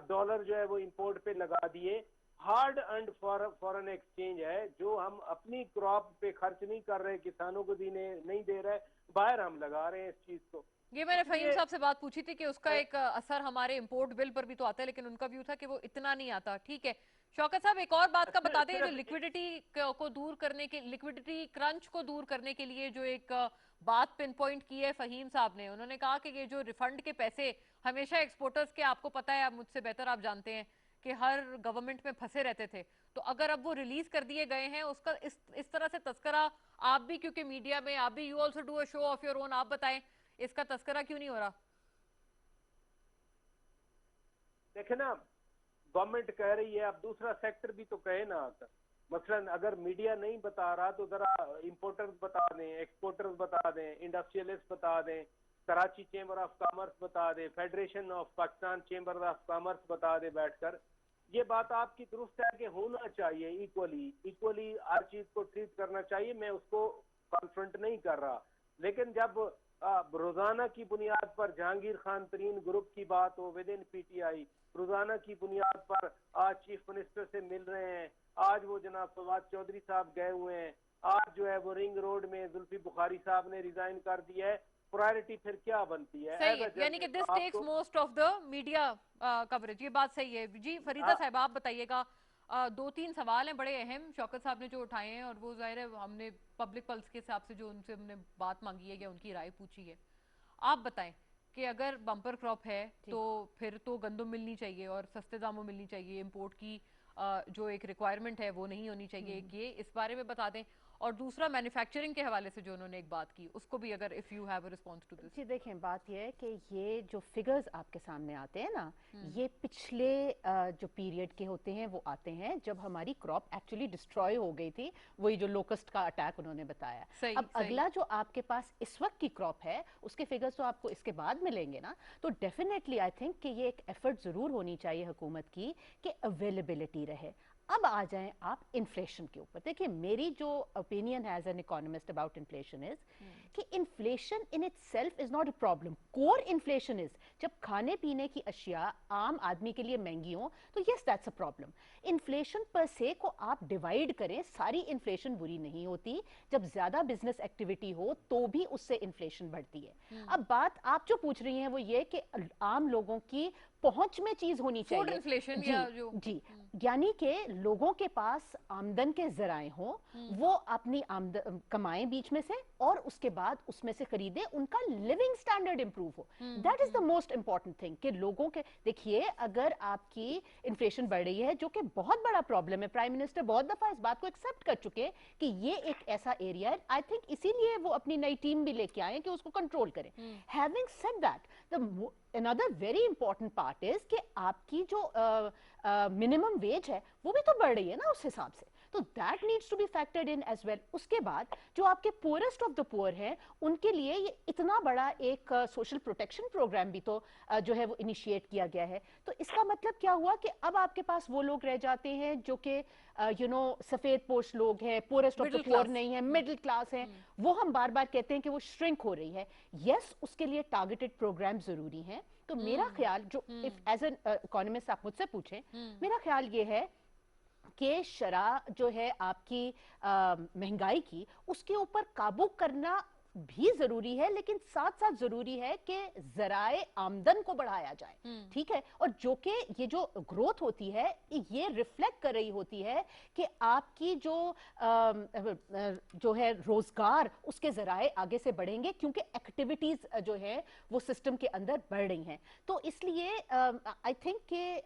ڈالر جو ہے وہ امپورٹ پہ لگا دیے. ہارڈ اینڈ فورن ایکسچینج ہے جو ہم اپنی کراپ پہ خرچ نہیں کر رہے, کسانوں کو نہیں دے رہے, باہر ہم لگا رہے ہیں اس چیز کو. یہ میں نے فہیم صاحب سے بات پوچھی تھی کہ اس کا ایک اثر ہمارے امپورٹ بل پر بھی تو آتا ہے, لیکن ان کا ویو تھا کہ وہ اتنا نہیں آتا. ٹھیک ہے شوکت صاحب, ایک اور بات کا بتا دیں, جو لیکویڈیٹی کو دور کرنے کے, لیکویڈیٹی کرنچ کو دور کرنے کے لیے جو ایک بات پن پوائنٹ کی ہے فہیم صاحب نے, انہوں نے کہا کہ یہ جو ریفنڈ کے پیسے ہمیشہ ایکسپورٹرز کے, آپ کو پتا ہے, مجھ سے بہتر آپ جانتے ہیں کہ ہر گورنمنٹ میں پھنسے رہتے تھے, تو اگر اب وہ ریلیز کر دیے گئے ہیں, اس کا اس طرح سے تذکرہ آپ بھی, کیونکہ میڈیا میں آپ بھی, you also do a show of your own, آپ بتائیں اس کا تذکرہ کیوں نہیں ہو رہا؟ دیکھیں نا, گورنمنٹ کہہ رہی ہے, اب دوسرا سیکٹر بھی تو کہے نا. مثلا اگر میڈیا نہیں بتا رہا تو ذرا امپورٹرز بتا دیں, ایکسپورٹرز بتا دیں, انڈسٹریلسٹ بتا دیں, کراچی چیمبر آف کامرس بتا دیں, federation of Pakistan chamber of commerce بتا دیں بیٹھ کر. یہ بات آپ کی درست ہے کہ ہونا چاہیے ایکولی ہر چیز کو ٹریٹ کرنا چاہیے, میں اس کو کانفرنٹ نہیں کر رہا. لیکن جب روزانہ کی بنیاد پر جہانگیر خان ترین گروپ کی بات ہو with in P T I, روزانہ کی بنیاد پر آج چیف منسٹر سے مل رہے ہیں, آج وہ جناب فواد چودھری صاحب گئے ہوئے ہیں, آج جو ہے وہ رنگ روڈ میں زلفی بخاری صاحب نے ریزائن کر دیا ہے, प्रायोरिटी फिर क्या बनती है? सही है, यानी कि this takes most of the media coverage, ये बात सही है जी। फरीदा साहब आप बताइएगा, 2-3 सवाल हैं बड़े अहम शौकत साहब ने जो उठाए हैं, और वो जाहिर है हमने पब्लिक पल्स के हिसाब से जो उनसे हमने बात मांगी है या उनकी राय पूछी है। आप बताएं कि अगर बम्पर क्रॉप है तो फिर तो गंदम मिलनी चाहिए और सस्ते दामों मिलनी चाहिए, इंपोर्ट की जो एक रिक्वायरमेंट है वो नहीं होनी चाहिए, ये इस बारे में बता दें। और दूसरा मैन्युफैक्चरिंग के हवाले से जो उन्होंने एक बात की, उसको भी अगर if you have a response to this. जी देखें, बात ये है कि ये जो फिगर्स आपके सामने आते हैं ना, ये पिछले जो पीरियड के होते हैं वो आते हैं जब हमारी क्रॉप एक्चुअली डिस्ट्रॉय हो गई थी, वही जो लोकस्ट का अटैक उन्होंने बताया। अब अगला जो आपके पास इस वक्त की क्रॉप है उसके फिगर्स तो आपको इसके बाद मिलेंगे ना, तो डेफिनेटली आई थिंक कि ये एक एफर्ट जरूर होनी चाहिए हुकूमत की कि अवेलेबिलिटी रहे। अब आ जाएं आप इन्फ्लेशन के ऊपर। देखिए, मेरी जो ओपिनियन है as an economist about inflation is कि inflation in itself is not a problem. Core inflation is जब खाने पीने की अशिया आम आदमी के लिए महंगी हो तो yes that's a problem. Inflation पर से को आप डिवाइड करें, सारी इन्फ्लेशन बुरी नहीं होती। जब ज्यादा बिजनेस एक्टिविटी हो तो भी उससे इन्फ्लेशन बढ़ती है। अब बात आप जो पूछ रही हैं वो ये कि आम लोगों की पहुंच में चीज होनी चाहिए। इन्फ्लेशन जी, या जो जी, यानी कि लोगों के पास आमदन के जराए हों, वो अपनी आमदन कमाएं बीच में से और उसके बाद उसमें से खरीदे, उनका लिविंग स्टैंडर्ड इंप्रूव हो। That is the most important thing कि लोगों के, देखिए अगर आपकी इन्फ्लेशन बढ़ रही है जो कि बहुत बड़ा प्रॉब्लम है, प्राइम मिनिस्टर बहुत दफा इस बात को एक्सेप्ट कर चुके हैं कि ये एक ऐसा एरिया है, आई थिंक इसीलिए वो अपनी नई टीम भी लेके आए कि उसको कंट्रोल करें। Having said that, the another very important part is कि आपकी जो मिनिमम वेज है वो भी तो बढ़ रही है ना उस हिसाब से, तो that needs to be factored in as well. उसके बाद जो आपके पुअरेस्ट ऑफ द पुअर हैं उनके लिए ये इतना बड़ा एक सोशल प्रोटेक्शन प्रोग्राम भी तो जो है वो इनिशिएट किया गया है। तो इसका मतलब क्या हुआ कि अब आपके पास वो लोग रह जाते हैं जो कि सफेद पोश लोग हैं, पुअरेस्ट ऑफ द पुअर नहीं है, मिडिल क्लास हैं। वो हम बार बार कहते हैं कि वो श्रिंक हो रही है। यस, उसके लिए टारगेटेड प्रोग्राम जरूरी हैं। तो मेरा ख्याल, जो इफ एज एन इकोनॉमिस्ट आप मुझसे पूछें, मेरा ख्याल ये है कि शरह जो है आपकी महंगाई की, उसके ऊपर काबू करना भी जरूरी है, लेकिन साथ साथ जरूरी है कि जराए आमदन को बढ़ाया जाए। ठीक है, और जो कि ये जो ग्रोथ होती है ये रिफ्लेक्ट कर रही होती है कि आपकी जो है रोजगार, उसके जराए आगे से बढ़ेंगे क्योंकि एक्टिविटीज जो है वो सिस्टम के अंदर बढ़ रही हैं। तो इसलिए आई थिंक कि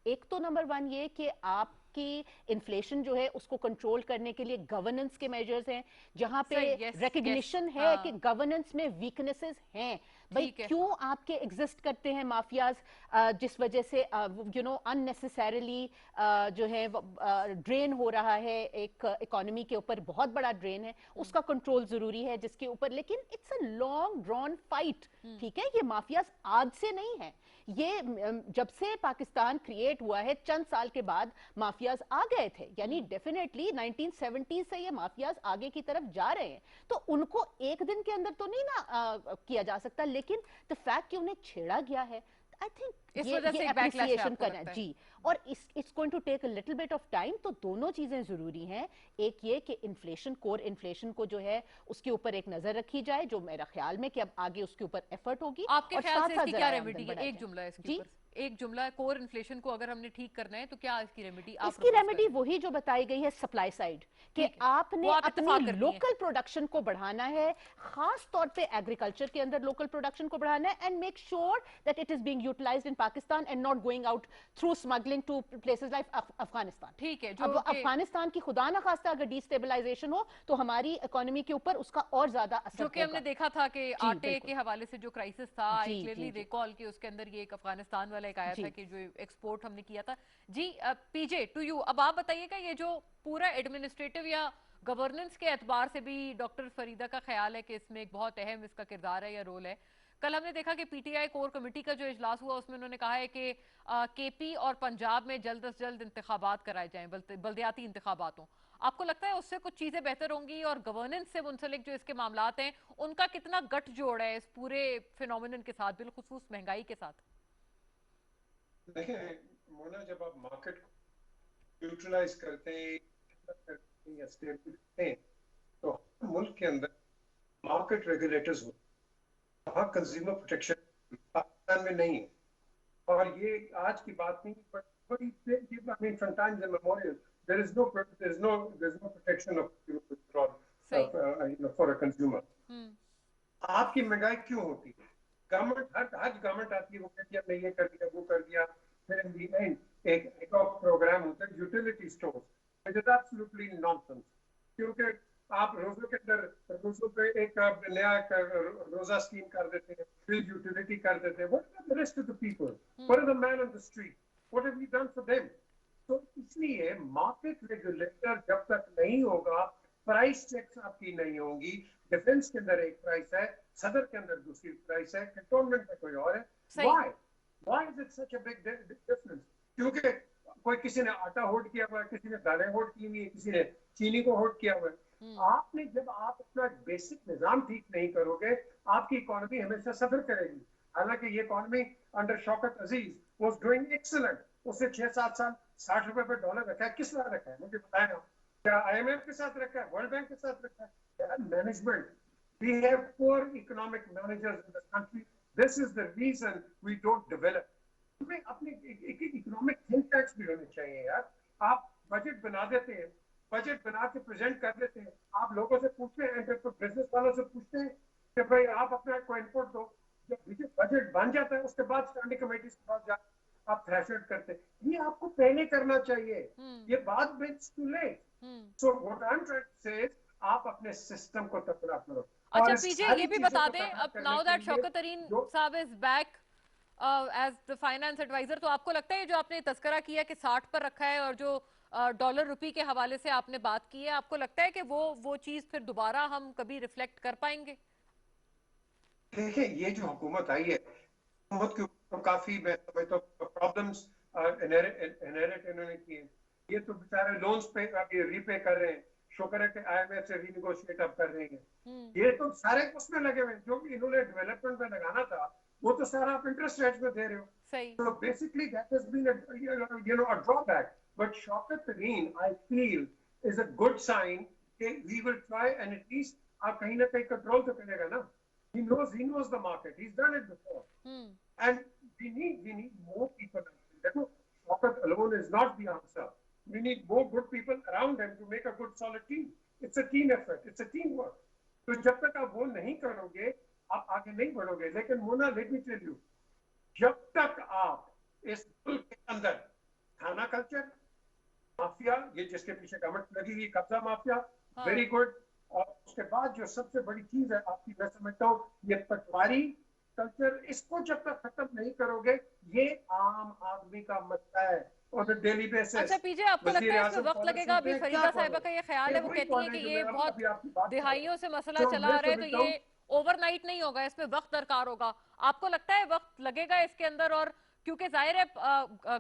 एक तो नंबर वन ये कि आपकी इन्फ्लेशन जो है उसको कंट्रोल करने के लिए गवर्नेंस के मेजर्स हैं, जहां पे रिकग्निशन है कि गवर्नेंस में वीकनेसेस हैं। भाई क्यों आपके एग्जिस्ट करते हैं माफियाज, जिस वजह से अननेसेसरीली जो है ड्रेन हो रहा है, एक इकोनॉमी के ऊपर बहुत बड़ा ड्रेन है, उसका कंट्रोल जरूरी है जिसके ऊपर, लेकिन it's a long drawn fight. ठीक है, ये माफियाज आज से नहीं है, ये जब से पाकिस्तान क्रिएट हुआ है चंद साल के बाद माफियाज आ गए थे, यानी डेफिनेटली 1970 से ये माफियाज आगे की तरफ जा रहे हैं। तो उनको एक दिन के अंदर तो नहीं ना किया जा सकता, लेकिन द फैक्ट कि उन्हें छेड़ा गया है, आई थिंक ये एप्रिसिएशन करना जी। और it's going to take a little bit of time. तो दोनों चीजें जरूरी हैं, एक ये कि इन्फ्लेशन, कोर इन्फ्लेशन को जो है उसके ऊपर एक नजर रखी जाए, जो मेरा ख्याल में कि अब आगे उसके ऊपर एफर्ट होगी। आपके ख्याल से इसकी क्या रेमेडी है? एक जुमला इसके ऊपर, एक जुमला, कोर इन्फ्लेशन को अगर हमने ठीक करना है तो क्या इसकी रेमेडी? इसकी रेमेडी वही जो बताई गई है, सप्लाई साइड, कि आपने अपनी लोकल प्रोडक्शन को बढ़ाना है, खास तौर पे एग्रीकल्चर के अंदर लोकल प्रोडक्शन को बढ़ाना है, and make sure that it is being utilised in Pakistan and not going out through smuggling to places like Afghanistan. ठीक है, अब अफगानिस्तान की खुदा ना खास्ता अगर डिस्टेबलाइजेशन हो तो हमारी इकोनॉमी के ऊपर उसका और ज्यादा असर जो कि हमने देखा था कि आटे के हवाले से जो क्राइसिस था, आई क्लियरली रिकॉल कि उसके अंदर ये एक अफगानिस्तान वाला एक आया था कि जो एक्सपोर्ट हमने किया था। जी पीजे टू यू, अब आप बताइएगा ये जो पूरा एडमिनिस्ट्रेटिव या गवर्नेंस के एतबार से भी डॉक्टर फरीदा का ख्याल है कि इसमें एक बहुत अहम इसका किरदार है या रोल है। कल हमने देखा कि पीटीआई कोर कमेटी का जो इजलास हुआ उसमें उन्होंने कहा है कि केपी और पंजाब में जल्द से जल्द इंतखाबात कराए जाएं, बल्दियाती इंतखाबात हों। आपको लगता है उससे कुछ चीजें बेहतर होंगी? और गवर्नेंस से मुंसलिक जो इसके मामलात हैं उनका कितना गठजोड़ है इस पूरे फिनोमिनन के साथ, बिलखुसूस महंगाई के साथ? देखिए मोना, जब आप मार्केट को न्यूट्रलाइज करते हैं या स्टेबल करते हैं तो मुल्क के अंदर मार्केट रेगुलेटर्स होते हैं, वहाँ कंज्यूमर प्रोटेक्शन पाकिस्तान में नहीं है, और ये आज की बात नहीं, but I mean from times immemorial there is no protection of for a consumer. आपकी महंगाई क्यों होती है? गवर्नमेंट हर गवर्नमेंट आती है, वो कहती है हमने ये कर दिया, वो कर दिया, फिर इन दी एंड एक प्रोग्राम होता है utility stores, which is absolutely nonsense, क्योंकि आप रोजों के अंदर रोजों पे एक नया रोजा स्कीम कर देते हैं, फिर यूटिलिटी कर देते हैं. What are the rest of the people? What are the man on the street? What have we done for them? तो इसलिए मार्केट रेगुलेटर जब तक नहीं होगा, प्राइस चेक्स आपकी नहीं होंगी. डिफेंस के अंदर एक प्राइस है, सदर के अंदर दूसरी प्राइस है, कंटोनमेंट में कोई और है. Why is it such a big difference? क्योंकि कोई किसी ने आटा होल्ड किया हुआ है, किसी ने दालें होल्ड की हुई है, किसी ने चीनी को होल्ड किया हुआ है. आपने जब आप अपना बेसिक निजाम ठीक नहीं करोगे, आपकी इकोनॉमी हमेशा सफर करेगी. हालांकि ये economy under Shaukat Aziz was doing excellent. उससे 6-7 साल 60 रुपए पे डॉलर रखा है. किस तरह रखा है मुझे बताएं आप. क्या IMF के साथ रखा है, वर्ल्ड बैंक के साथ रखा है? Management, we have poor economic managers in this country. This is the reason we don't develop. हमें अपने इकोनॉमिक थिंक टैंक्स भी होने चाहिए यार. आप बजट बना देते हैं, बजट बना के प्रेजेंट कर देते हैं, आप लोगों से पूछते हैं, बिजनेस वालों से पूछते हैं कि भाई आप अपना कोई इनपुट दो. जब बजट बन जाता है उसके बाद स्टैंडिंग कमेटी के पास जाकर आप थ्रेशोल्ड करते हैं. ये आपको पहले करना चाहिए, ये बात it's too late. So what I am trying to say, आप अपने सिस्टम को तकड़ा करो. अच्छा पीजे, ये भी बता दें, अब now that Shaukat Tarin Sahab is back as the finance adviser, तो आपको लगता है जो आपने तस्करा किया कि 60 पर रखा है और जो डॉलर रुपी के हवाले से आपने बात की है, आपको लगता है कि वो चीज फिर दोबारा हम कभी रिफ्लेक्ट कर पाएंगे? देखिए, ये जो हुकूमत आई है, हुकूमत के ऊपर काफी मैं समझता हूं प्रॉब्लम्स इनहेरिट इन्होंने किए. ये तो बेचारे लोन्स पे अभी रीपे कर रहे हैं. शुक्र है कि IMF से रीनेगोशिएट अब कर रहे हैं. ये तो सारे उसमें लगे हुए हैं, जो भी इन्होंने डेवलपमेंट में लगाना था वो तो सारा आप इंटरेस्ट रेट्स में दे रहे हो. So basically that has been a drawback. But Shaukat Tareen, I feel, is a good sign that we will try and at least आप कहीं ना कहीं कंट्रोल तो करेगा ना. He knows the market. He's done it before. And we need more people. देखो, Shaukat alone is not the answer. We need more good people around him to make a good solid team. It's a team effort. It's a teamwork. तो जब तक आप वो नहीं करोगे, आप आगे नहीं बढ़ोगे. लेकिन Mona, let me tell you, जब तक आप इस मुल्क के अंदर खाना कल्चर, माफिया, ये जिसके पीछे गवर्नमेंट लगी हुई, कब्जा माफिया, वेरी गुड, और उसके बाद जो सबसे बड़ी चीज है आपकी, मैं समझता हूँ ये पटवारी कल्चर, इसको जब तक खत्म नहीं करोगे, ये आम आदमी का मसला है और डेली बेसिस. अच्छा पीजे, आपको लगता है इसमें वक्त लगेगा? अभी फरीदा साहिबा का ये ख्याल है, वो कहती है कि ये बहुत दिहाइयों से मसला चला आ रहा है, तो ये ओवरनाइट नहीं होगा, इसमें वक्त दरकार होगा. आपको लगता है वक्त लगेगा इसके अंदर? और क्योंकि जाहिर है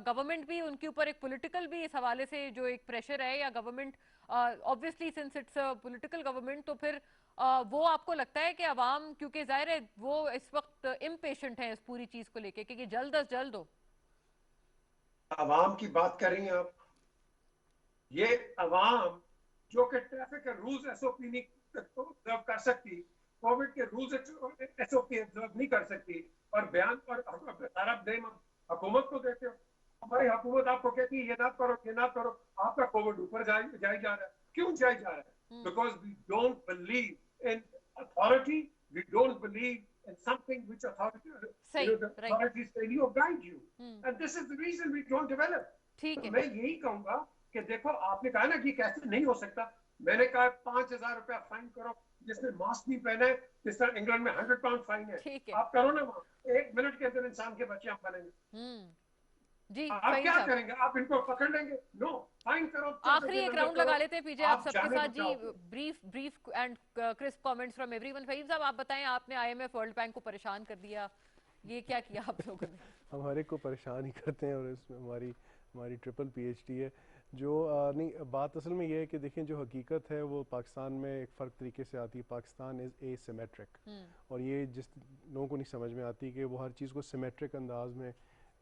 गवर्नमेंट भी, उनके ऊपर एक पॉलिटिकल भी इस हवाले से जो एक प्रेशर है, या government obviously since it's a political government, तो फिर वो आपको लगता है कि अवाम, क्योंकि जाहिर है वो इस वक्त इम्पेशेंट है इस पूरी चीज को लेके कि जल्द अज जल्द हो. अवाम की बात कर रही हैं आप? ये अवाम जो कि ट्रैफिक रूल्स SOP नहीं ऑब्जर्व कर सकती, कोविड के रूल्स SOP ऑब्जर्व नहीं कर सकती, और बयान पर सारा ब्लेम हुकूमत को देते हो. हमारी हुकूमत आपको कहती है ये ना करो, ये ना करो, आपका कोविड ऊपर जाए जा रहा है. क्यों जाए जा रहा है? Because we don't believe in authority, we don't believe in something which authorities tell you or guide you. And this is the reason we don't develop. ठीक है. मैं यही कहूंगा कि देखो, आपने कहा ना कि कैसे नहीं हो सकता, मैंने कहा 5,000 रुपया फाइन करो जिसने मास्क नहीं पहना है. जिस तरह इंग्लैंड में 100 पाउंड फाइन है, आप करो ना वहाँ, 1 मिनट के अंदर इंसान के बच्चे हम बनेंगे. जी, आप क्या करेंगे? आप इनको पकड़ लेंगे? नो, फाइन करो. आखिरी एक राउंड लगा लेते हैं पीजे आप सबके साथ जी. Brief and crisp comments from everyone. Faheem साहब, आप बताएं, आपने IMF वर्ल्ड बैंक को परेशान कर दिया, ये क्या किया आप लोगों ने? हमारे को परेशान ही करते हैं, और इसमें हमारी ट्रिपल PhD है. जो नहीं, बात असल में ये है कि देखें, जो हकीकत है वो पाकिस्तान में एक फ़र्क तरीके से आती है. पाकिस्तान इज़ एसिमेट्रिक, और ये जिस लोगों को नहीं समझ में आती कि वो हर चीज़ को सिमेट्रिक अंदाज में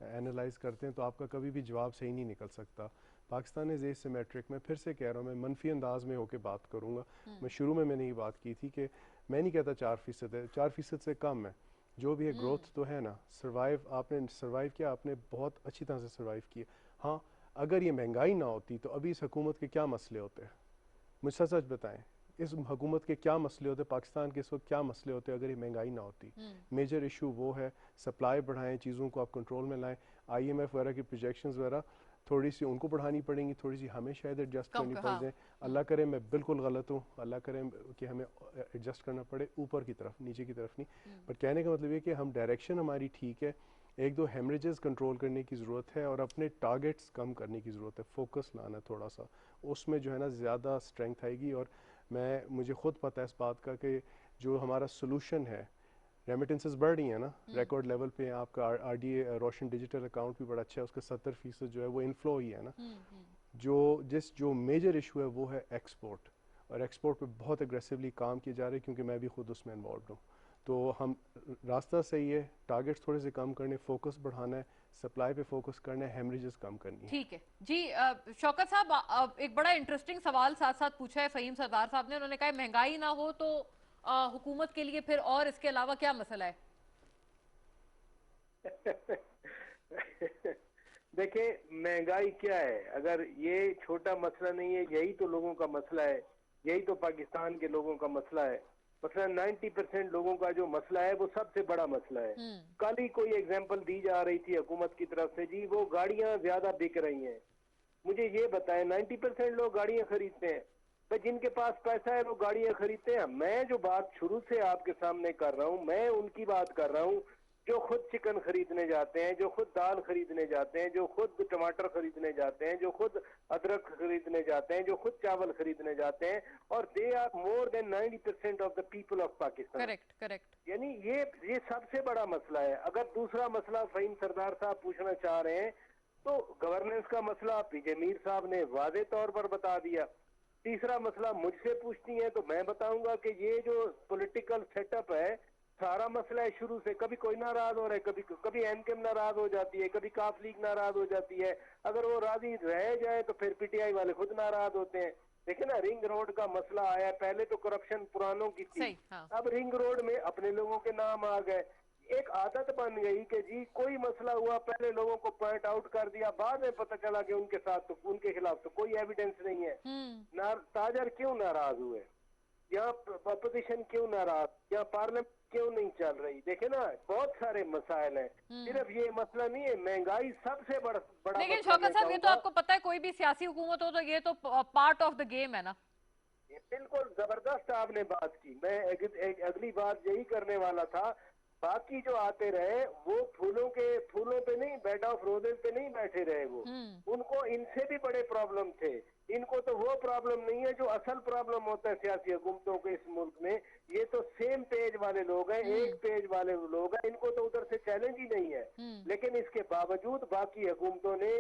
एनालाइज करते हैं, तो आपका कभी भी जवाब सही नहीं निकल सकता. Pakistan is asymmetric. मैं फिर से कह रहा हूँ, मैं मनफी अंदाज में होकर बात करूँगा. मैं शुरू में मैंने ये बात की थी कि मैं नहीं कहता 4% है, 4% से कम है. جو بھی ہے گروتھ تو ہے نا, سروائیو آپ نے سروائیو کیا, آپ نے بہت اچھی طرح سے سروائیو کیا. ہاں اگر یہ مہنگائی نہ ہوتی تو ابھی اس حکومت کے کیا مسئلے ہوتے, مجھ سے سچ بتائیں, اس حکومت کے کیا مسئلے ہوتے, پاکستان کے اس وقت کیا مسئلے ہوتے اگر یہ مہنگائی نہ ہوتی. میجر ایشو وہ ہے, سپلائی بڑھائیں, چیزوں کو آپ کنٹرول میں لائیں. آئی ایم ایف وغیرہ کی پروجیکشنز وغیرہ تھوڑی سی ان کو بڑھانی پڑیں گی, تھوڑی سی ہمیں شاید ایڈجسٹ کرنی پڑ جائیں. اللہ کرے میں بالکل غلط ہوں, اللہ کرے کہ ہمیں ایڈجسٹ کرنا پڑے اوپر کی طرف, نیچے کی طرف نہیں. بٹ کہنے کا مطلب یہ کہ ہم ڈائریکشن ہماری ٹھیک ہے, ایک دو ہیمریجز کنٹرول کرنے کی ضرورت ہے اور اپنے ٹارگیٹس کم کرنے کی ضرورت ہے, فوکس لانا تھوڑا سا, اس میں جو ہے نا زیادہ اسٹرینتھ آئے گی. اور مجھے خود پتہ ہے اس بات کا کہ جو ہمارا سولوشن ہے, ریمیٹنسز بڑھ رہی ہیں نا ریکارڈ لیول پہ, آپ کا آر ڈی اے روشن ڈیجیٹل اکاؤنٹ بھی بڑا اچھا ہے, اس کا 70% جو ہے وہ انفلو ہی ہے نا. جو میجر ایشو ہے وہ ہے ایکسپورٹ, اور ایکسپورٹ پہ بہت اگریسولی کام کیے جا رہے ہیں کیونکہ میں بھی خود اس میں انوالوڈ ہوں. تو ہم راستہ صحیح ہے, ٹارگیٹس تھوڑے سے کم کرنے, فوکس بڑھانا ہے, سپلائی پہ فوکس کرنا ہے, ہیمریجز کم کرنی ہے. ٹھیک ہے جی. شوکت صاحب ایک بڑا انٹرسٹنگ سوال ساتھ ساتھ پوچھا ہے فہیم سردار صاحب نے, انہوں نے کہا مہنگائی نہ ہو تو حکومت کے لیے پھر اور اس کے علاوہ کیا مسئلہ ہے؟ دیکھیں مہنگائی کیا ہے, اگر یہ چھوٹا مسئلہ نہیں ہے, یہی تو لوگوں کا مسئلہ ہے, یہی تو پاکستان کے لوگوں کا مسئلہ ہے. مثلا 90% لوگوں کا جو مسئلہ ہے وہ سب سے بڑا مسئلہ ہے. کل ہی کوئی ایگزامپل دی جا رہی تھی حکومت کی طرف سے, جی وہ گاڑیاں زیادہ بک رہی ہیں. مجھے یہ بتائیں 90% لوگ گاڑیاں خریدتے ہیں, جن کے پاس پیسہ ہے وہ گاڑیاں خریدتے ہیں. میں جو بات شروع سے آپ کے سامنے کر رہا ہوں, میں ان کی بات کر رہا ہوں جو خود چکن خریدنے جاتے ہیں, جو خود دال خریدنے جاتے ہیں, جو خود ٹماٹر خریدنے جاتے ہیں, جو خود ادرک خریدنے جاتے ہیں, جو خود چاول خریدنے جاتے ہیں, اور they are more than 90% of the people of Pakistan. Correct. یعنی یہ سب سے بڑا مسئلہ ہے. اگر دوسرا مسئلہ فہیم سردار صاحب پوچھنا چاہ رہے ہیں تو گورننس کا مسئلہ پی جے میر صاحب نے واضح طور پر بتا دیا. تیسرا مسئلہ مجھ سے پوچھتی ہیں تو میں بتاؤں گا کہ یہ جو پولیٹیکل سیٹ اپ ہے, سارا مسئلہ ہے شروع سے. کبھی کوئی ناراض ہو رہا ہے, کبھی ایم کیم ناراض ہو جاتی ہے, کبھی کاف لیگ ناراض ہو جاتی ہے. اگر وہ راضی رہ جائے تو پھر پی ٹی آئی والے خود ناراض ہوتے ہیں. دیکھیں نا, رنگ روڈ کا مسئلہ آیا, پہلے تو کرپشن پرانوں کی تھی, اب رنگ روڈ میں اپنے لوگوں کے نام آ گئے. ایک عادت بن گئی کہ جی کوئی مسئلہ ہوا پہلے لوگوں کو پوائنٹ آؤٹ کر دیا, بعد میں پتہ چلا کہ ان کے ساتھ تو ان کے خلاف تو کوئی ایویڈنس نہیں ہے. تاجر کیوں ناراض ہوئے, یہاں اپوزیشن کیوں ناراض, یہاں پارلیمنٹ کیوں نہیں چل رہی. دیکھیں نا بہت سارے مسائل ہیں, صرف یہ مسئلہ نہیں ہے. مہنگائی سب سے بڑا لیکن شوکت صاحب یہ تو آپ کو پتہ ہے کوئی بھی سیاسی حکومت ہو تو یہ تو پارٹ آف دا گیم ہے نا. بالکل زبردست آپ نے بات کی, میں اگلی بات یہی کرنے والا تھا. باقی جو آتے رہے وہ پھولوں پہ نہیں, بیڈ آف روزز پہ نہیں بیٹھے رہے, وہ ان کو ان سے بھی بڑے پرابلم تھے. ان کو تو وہ پرابلم نہیں ہے جو اصل پرابلم ہوتا ہے سیاسی حکومتوں کے اس ملک میں. یہ تو سیم پیج والے لوگ ہیں, ایک پیج والے لوگ ہیں, ان کو تو ادھر سے چیلنج ہی نہیں ہے. لیکن اس کے باوجود باقی حکومتوں نے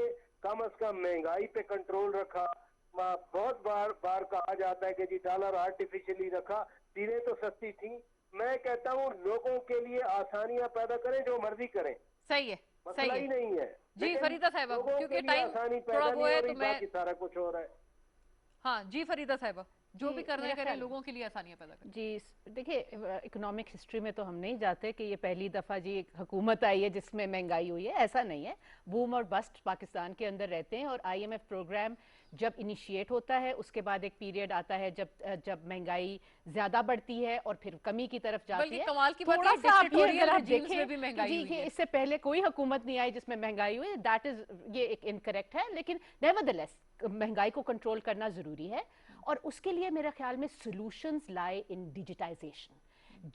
کم از کم مہنگائی پہ کنٹرول رکھا. بہت بار کہا جاتا ہے کہ جی ڈالر آرٹیفیشلی رکھا, چیزیں تو سستی تھیں. میں کہتا ہوں لوگوں کے لیے آسانیاں پیدا کریں, جو مرضی کریں, صحیح ہے, مسئلہ ہی نہیں ہے. جی فریدہ صاحبہ, کیونکہ ٹائم آسانی تھوڑا پیدا وہ نہیں ہے ہو رہی, تو میں باقی سارا کچھ ہو رہا ہے. ہاں جی فریدہ صاحبہ, جو بھی کرنا کریں لوگوں کے لیے آسانیاں پیدا کریں. جی دیکھیں اکنامک ہسٹری میں تو ہم نہیں جاتے کہ یہ پہلی دفعہ جی ایک حکومت آئی ہے جس میں مہنگائی ہوئی ہے, ایسا نہیں ہے. بوم اور بسٹ پاکستان کے اندر رہتے ہیں, اور آئی ایم ایف پروگرام جب انیشیٹ ہوتا ہے اس کے بعد ایک پیریڈ آتا ہے جب مہنگائی زیادہ بڑھتی ہے اور پھر کمی کی طرف جاتی ہے. کمال کی بات تھوڑا سا آپ یہ اگر آپ دیکھیں جی کہ اس سے پہلے کوئی حکومت نہیں آئی جس میں مہنگائی ہوئی, دیٹ از یہ ایک انکریکٹ ہے. لیکن نیورتھلیس مہنگائی کو کنٹرول کرنا ضروری ہے, اور اس کے لیے میرا خیال میں سولوشنز لائے ان ڈیجیٹائزیشن.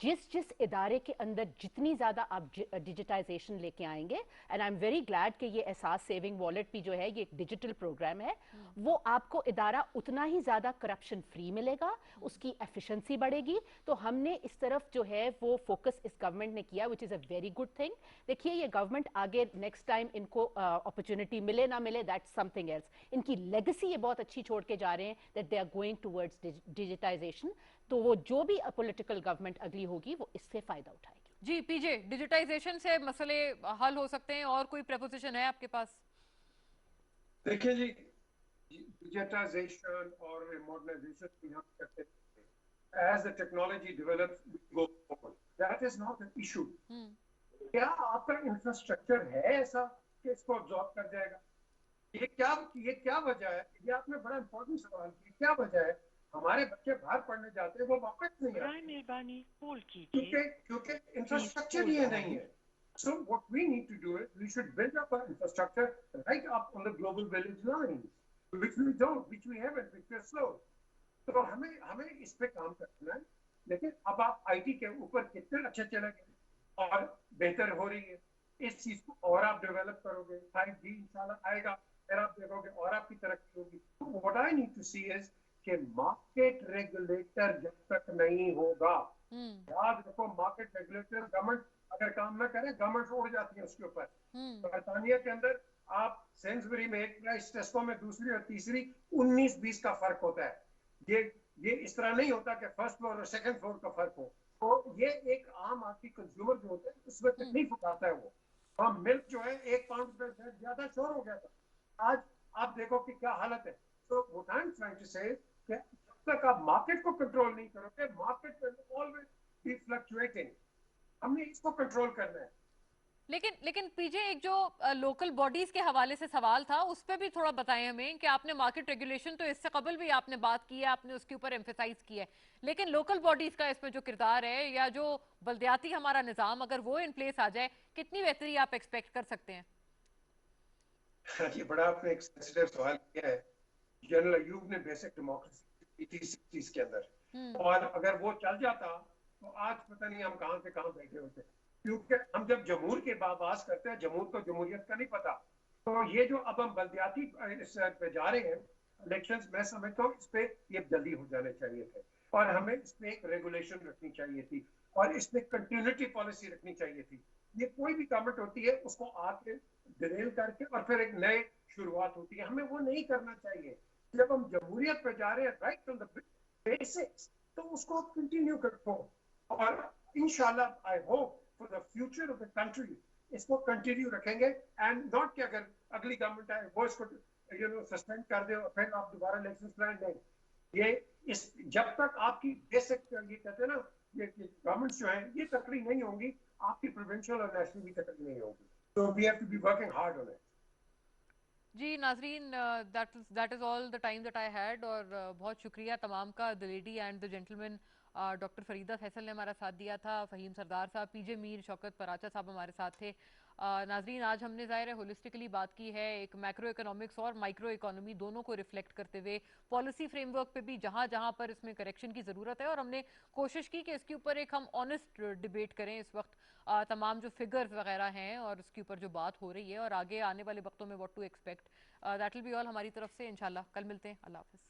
جس ادارے کے اندر جتنی زیادہ آپ ڈیجیٹائزیشن لے کے آئیں گے, and I am very glad کہ یہ احساس سیونگ والیٹ بھی جو ہے یہ ایک ڈیجیٹل پروگرام ہے, وہ آپ کو ادارہ اتنا ہی زیادہ کرپشن فری ملے گا, اس کی ایفیشنسی بڑھے گی. تو ہم نے اس طرف جو ہے وہ فوکس اس گورنمنٹ نے کیا, وچ از اے ویری گڈ تھنگ. دیکھیے یہ گورنمنٹ آگے نیکسٹ ٹائم ان کو اپرچونٹی ملے نہ ملے, دیٹس سم تھنگ ایلس. ان کی لیگسی یہ بہت اچھی چھوڑ کے جا رہے ہیں, that they are going towards digitisation. تو وہ جو بھی پولیٹیکل گورنمنٹ اگلی ہوگی وہ اس سے فائدہ اٹھائے گی. جی پی جے, ڈیجیٹائزیشن سے مسئلے حل ہو سکتے ہیں, اور کوئی پریپوزیشن ہے آپ کے پاس؟ دیکھیں جی, ڈیجیٹائزیشن اور ماڈرنائزیشن بھی ہم کرتے ہیں. As the technology develops, we go forward. That is not an issue. क्या आपका इंफ्रास्ट्रक्चर है ऐसा कि इसको ऑब्जॉर्व कर जाएगा? ये क्या वजह है? ये आपने बड़ा इंपॉर्टेंट सवाल किया, क्या वजह है हमारे बच्चे बाहर पढ़ने जाते हैं वो वापस नहीं आते क्योंकि इंफ्रास्ट्रक्चर ये नहीं है। So what we need to do is we should build up our infrastructure right up on the global village lines, which we don't, which we haven't, which we're slow. तो हमें इस पे काम करना है। लेकिन अब आप आईटी के ऊपर कितने अच्छे चले गए और बेहतर हो रही है, इस चीज को और आप डेवलप करोगे, 5G इंशाल्लाह आएगा, फिर आप देखोगे और आपकी तरक्की होगी। What I need to see is कि मार्केट रेगुलेटर जब तक नहीं होगा, याद रखो मार्केट रेगुलेटर, गवर्नमेंट अगर काम ना करे गवर्नमेंट उड़ जाती है उसके ऊपर। बरतानिया के अंदर आप सेंसबरी में एक प्राइस, टेस्को में दूसरी और तीसरी 19-20 का फर्क होता है। ये इस तरह नहीं होता कि फर्स्ट फ्लोर और सेकंड फ्लोर का फर्क हो। तो ये एक आम आदमी कंज्यूमर जो होता है उसमें तकलीफ उठाता है वो। और मिल्क जो है 1 पाउंड पे ज्यादा शोर हो गया था, आज आप देखो कि क्या हालत है। तो what I am trying to say कि जब तक आप मार्केट को कंट्रोल नहीं करोगे, market will always be fluctuating. हमने इसको कंट्रोल करना है। लेकिन पीजे एक जो लोकल बॉडीज के हवाले से सवाल था उस पर भी थोड़ा बताएं हमें कि आपने मार्केट रेगुलेशन तो इससे कबल भी आपने बात की है, आपने उसके ऊपर एम्फेसाइज किया है, लेकिन लोकल बॉडीज का इसमें जो किरदार है या जो बल्दियाती हमारा निजाम अगर वो इन प्लेस आ जाए, कितनी बेहतरी आप एक्सपेक्ट कर सकते हैं? ये बड़ा आपने एक सेंसिटिव सवाल किया है। जनरल अयूब ने बेसिक डेमोक्रेसी की 60s के अंदर, और अगर वो चल जाता तो आज पता नहीं हम कहां से कहां बैठे होते। क्योंकि हम जब जमहूर के बात करते हैं, जमहूर को जमहूरियत का नहीं पता। तो ये जो अब हम बल्दियाती इस पे जा रहे हैं इलेक्शंस, मैं समझता हूँ इस पे ये जल्दी हो जाने चाहिए थे और हमें इसमें एक रेगुलेशन रखनी चाहिए थी और इसमें कंटिन्यूटी पॉलिसी रखनी चाहिए थी। ये कोई भी गवर्नमेंट होती है उसको आके डिरेल करके और फिर एक नए शुरुआत होती है, हमें वो नहीं करना चाहिए। जब हम जमहूरियत पे जा रहे हैं राइट फ्रॉम द बेसिक्स, तो उसको कंटिन्यू करो और इंशाल्लाह I hope for the future of the country इसको कंटिन्यू रखेंगे। एंड नॉट कि अगर अगली गवर्नमेंट आए वो इसको सस्पेंड कर दे और फिर आप दोबारा इलेक्शन प्लान दें। ये इस जब तक आपकी बेसिक ये कहते हैं ना, ये गवर्नमेंट जो है ये तकड़ी नहीं होंगी, आपकी प्रोविंशियल और नेशनल भी तकड़ी नहीं होगी। So we have to be working hard on it. जी नाजरीन, that is all the time that I had, और बहुत शुक्रिया तमाम का, the lady and the gentleman. Doctor Farida Faisal ने हमारा साथ दिया था, फ़हीम सरदार साहब, पीजे मीर, शौकत पराचा साहब हमारे साथ थे। नाजरीन, आज हमने ज़ाहिर है होलिस्टिकली बात की है, एक मैक्रो इकोनॉमिक्स और माइक्रो इकोनॉमी दोनों को रिफ्लेक्ट करते हुए पॉलिसी फ्रेमवर्क पे भी जहाँ जहाँ पर इसमें करेक्शन की ज़रूरत है, और हमने कोशिश की कि इसके ऊपर एक हम ऑनेस्ट डिबेट करें। इस वक्त तमाम जो फिगर्स वगैरह हैं और उसके ऊपर जो बात हो रही है और आगे आने वाले वक्तों में what to expect, that will be all हमारी तरफ से। इंशाल्लाह कल मिलते हैं। अल्लाह हाफ़िज़।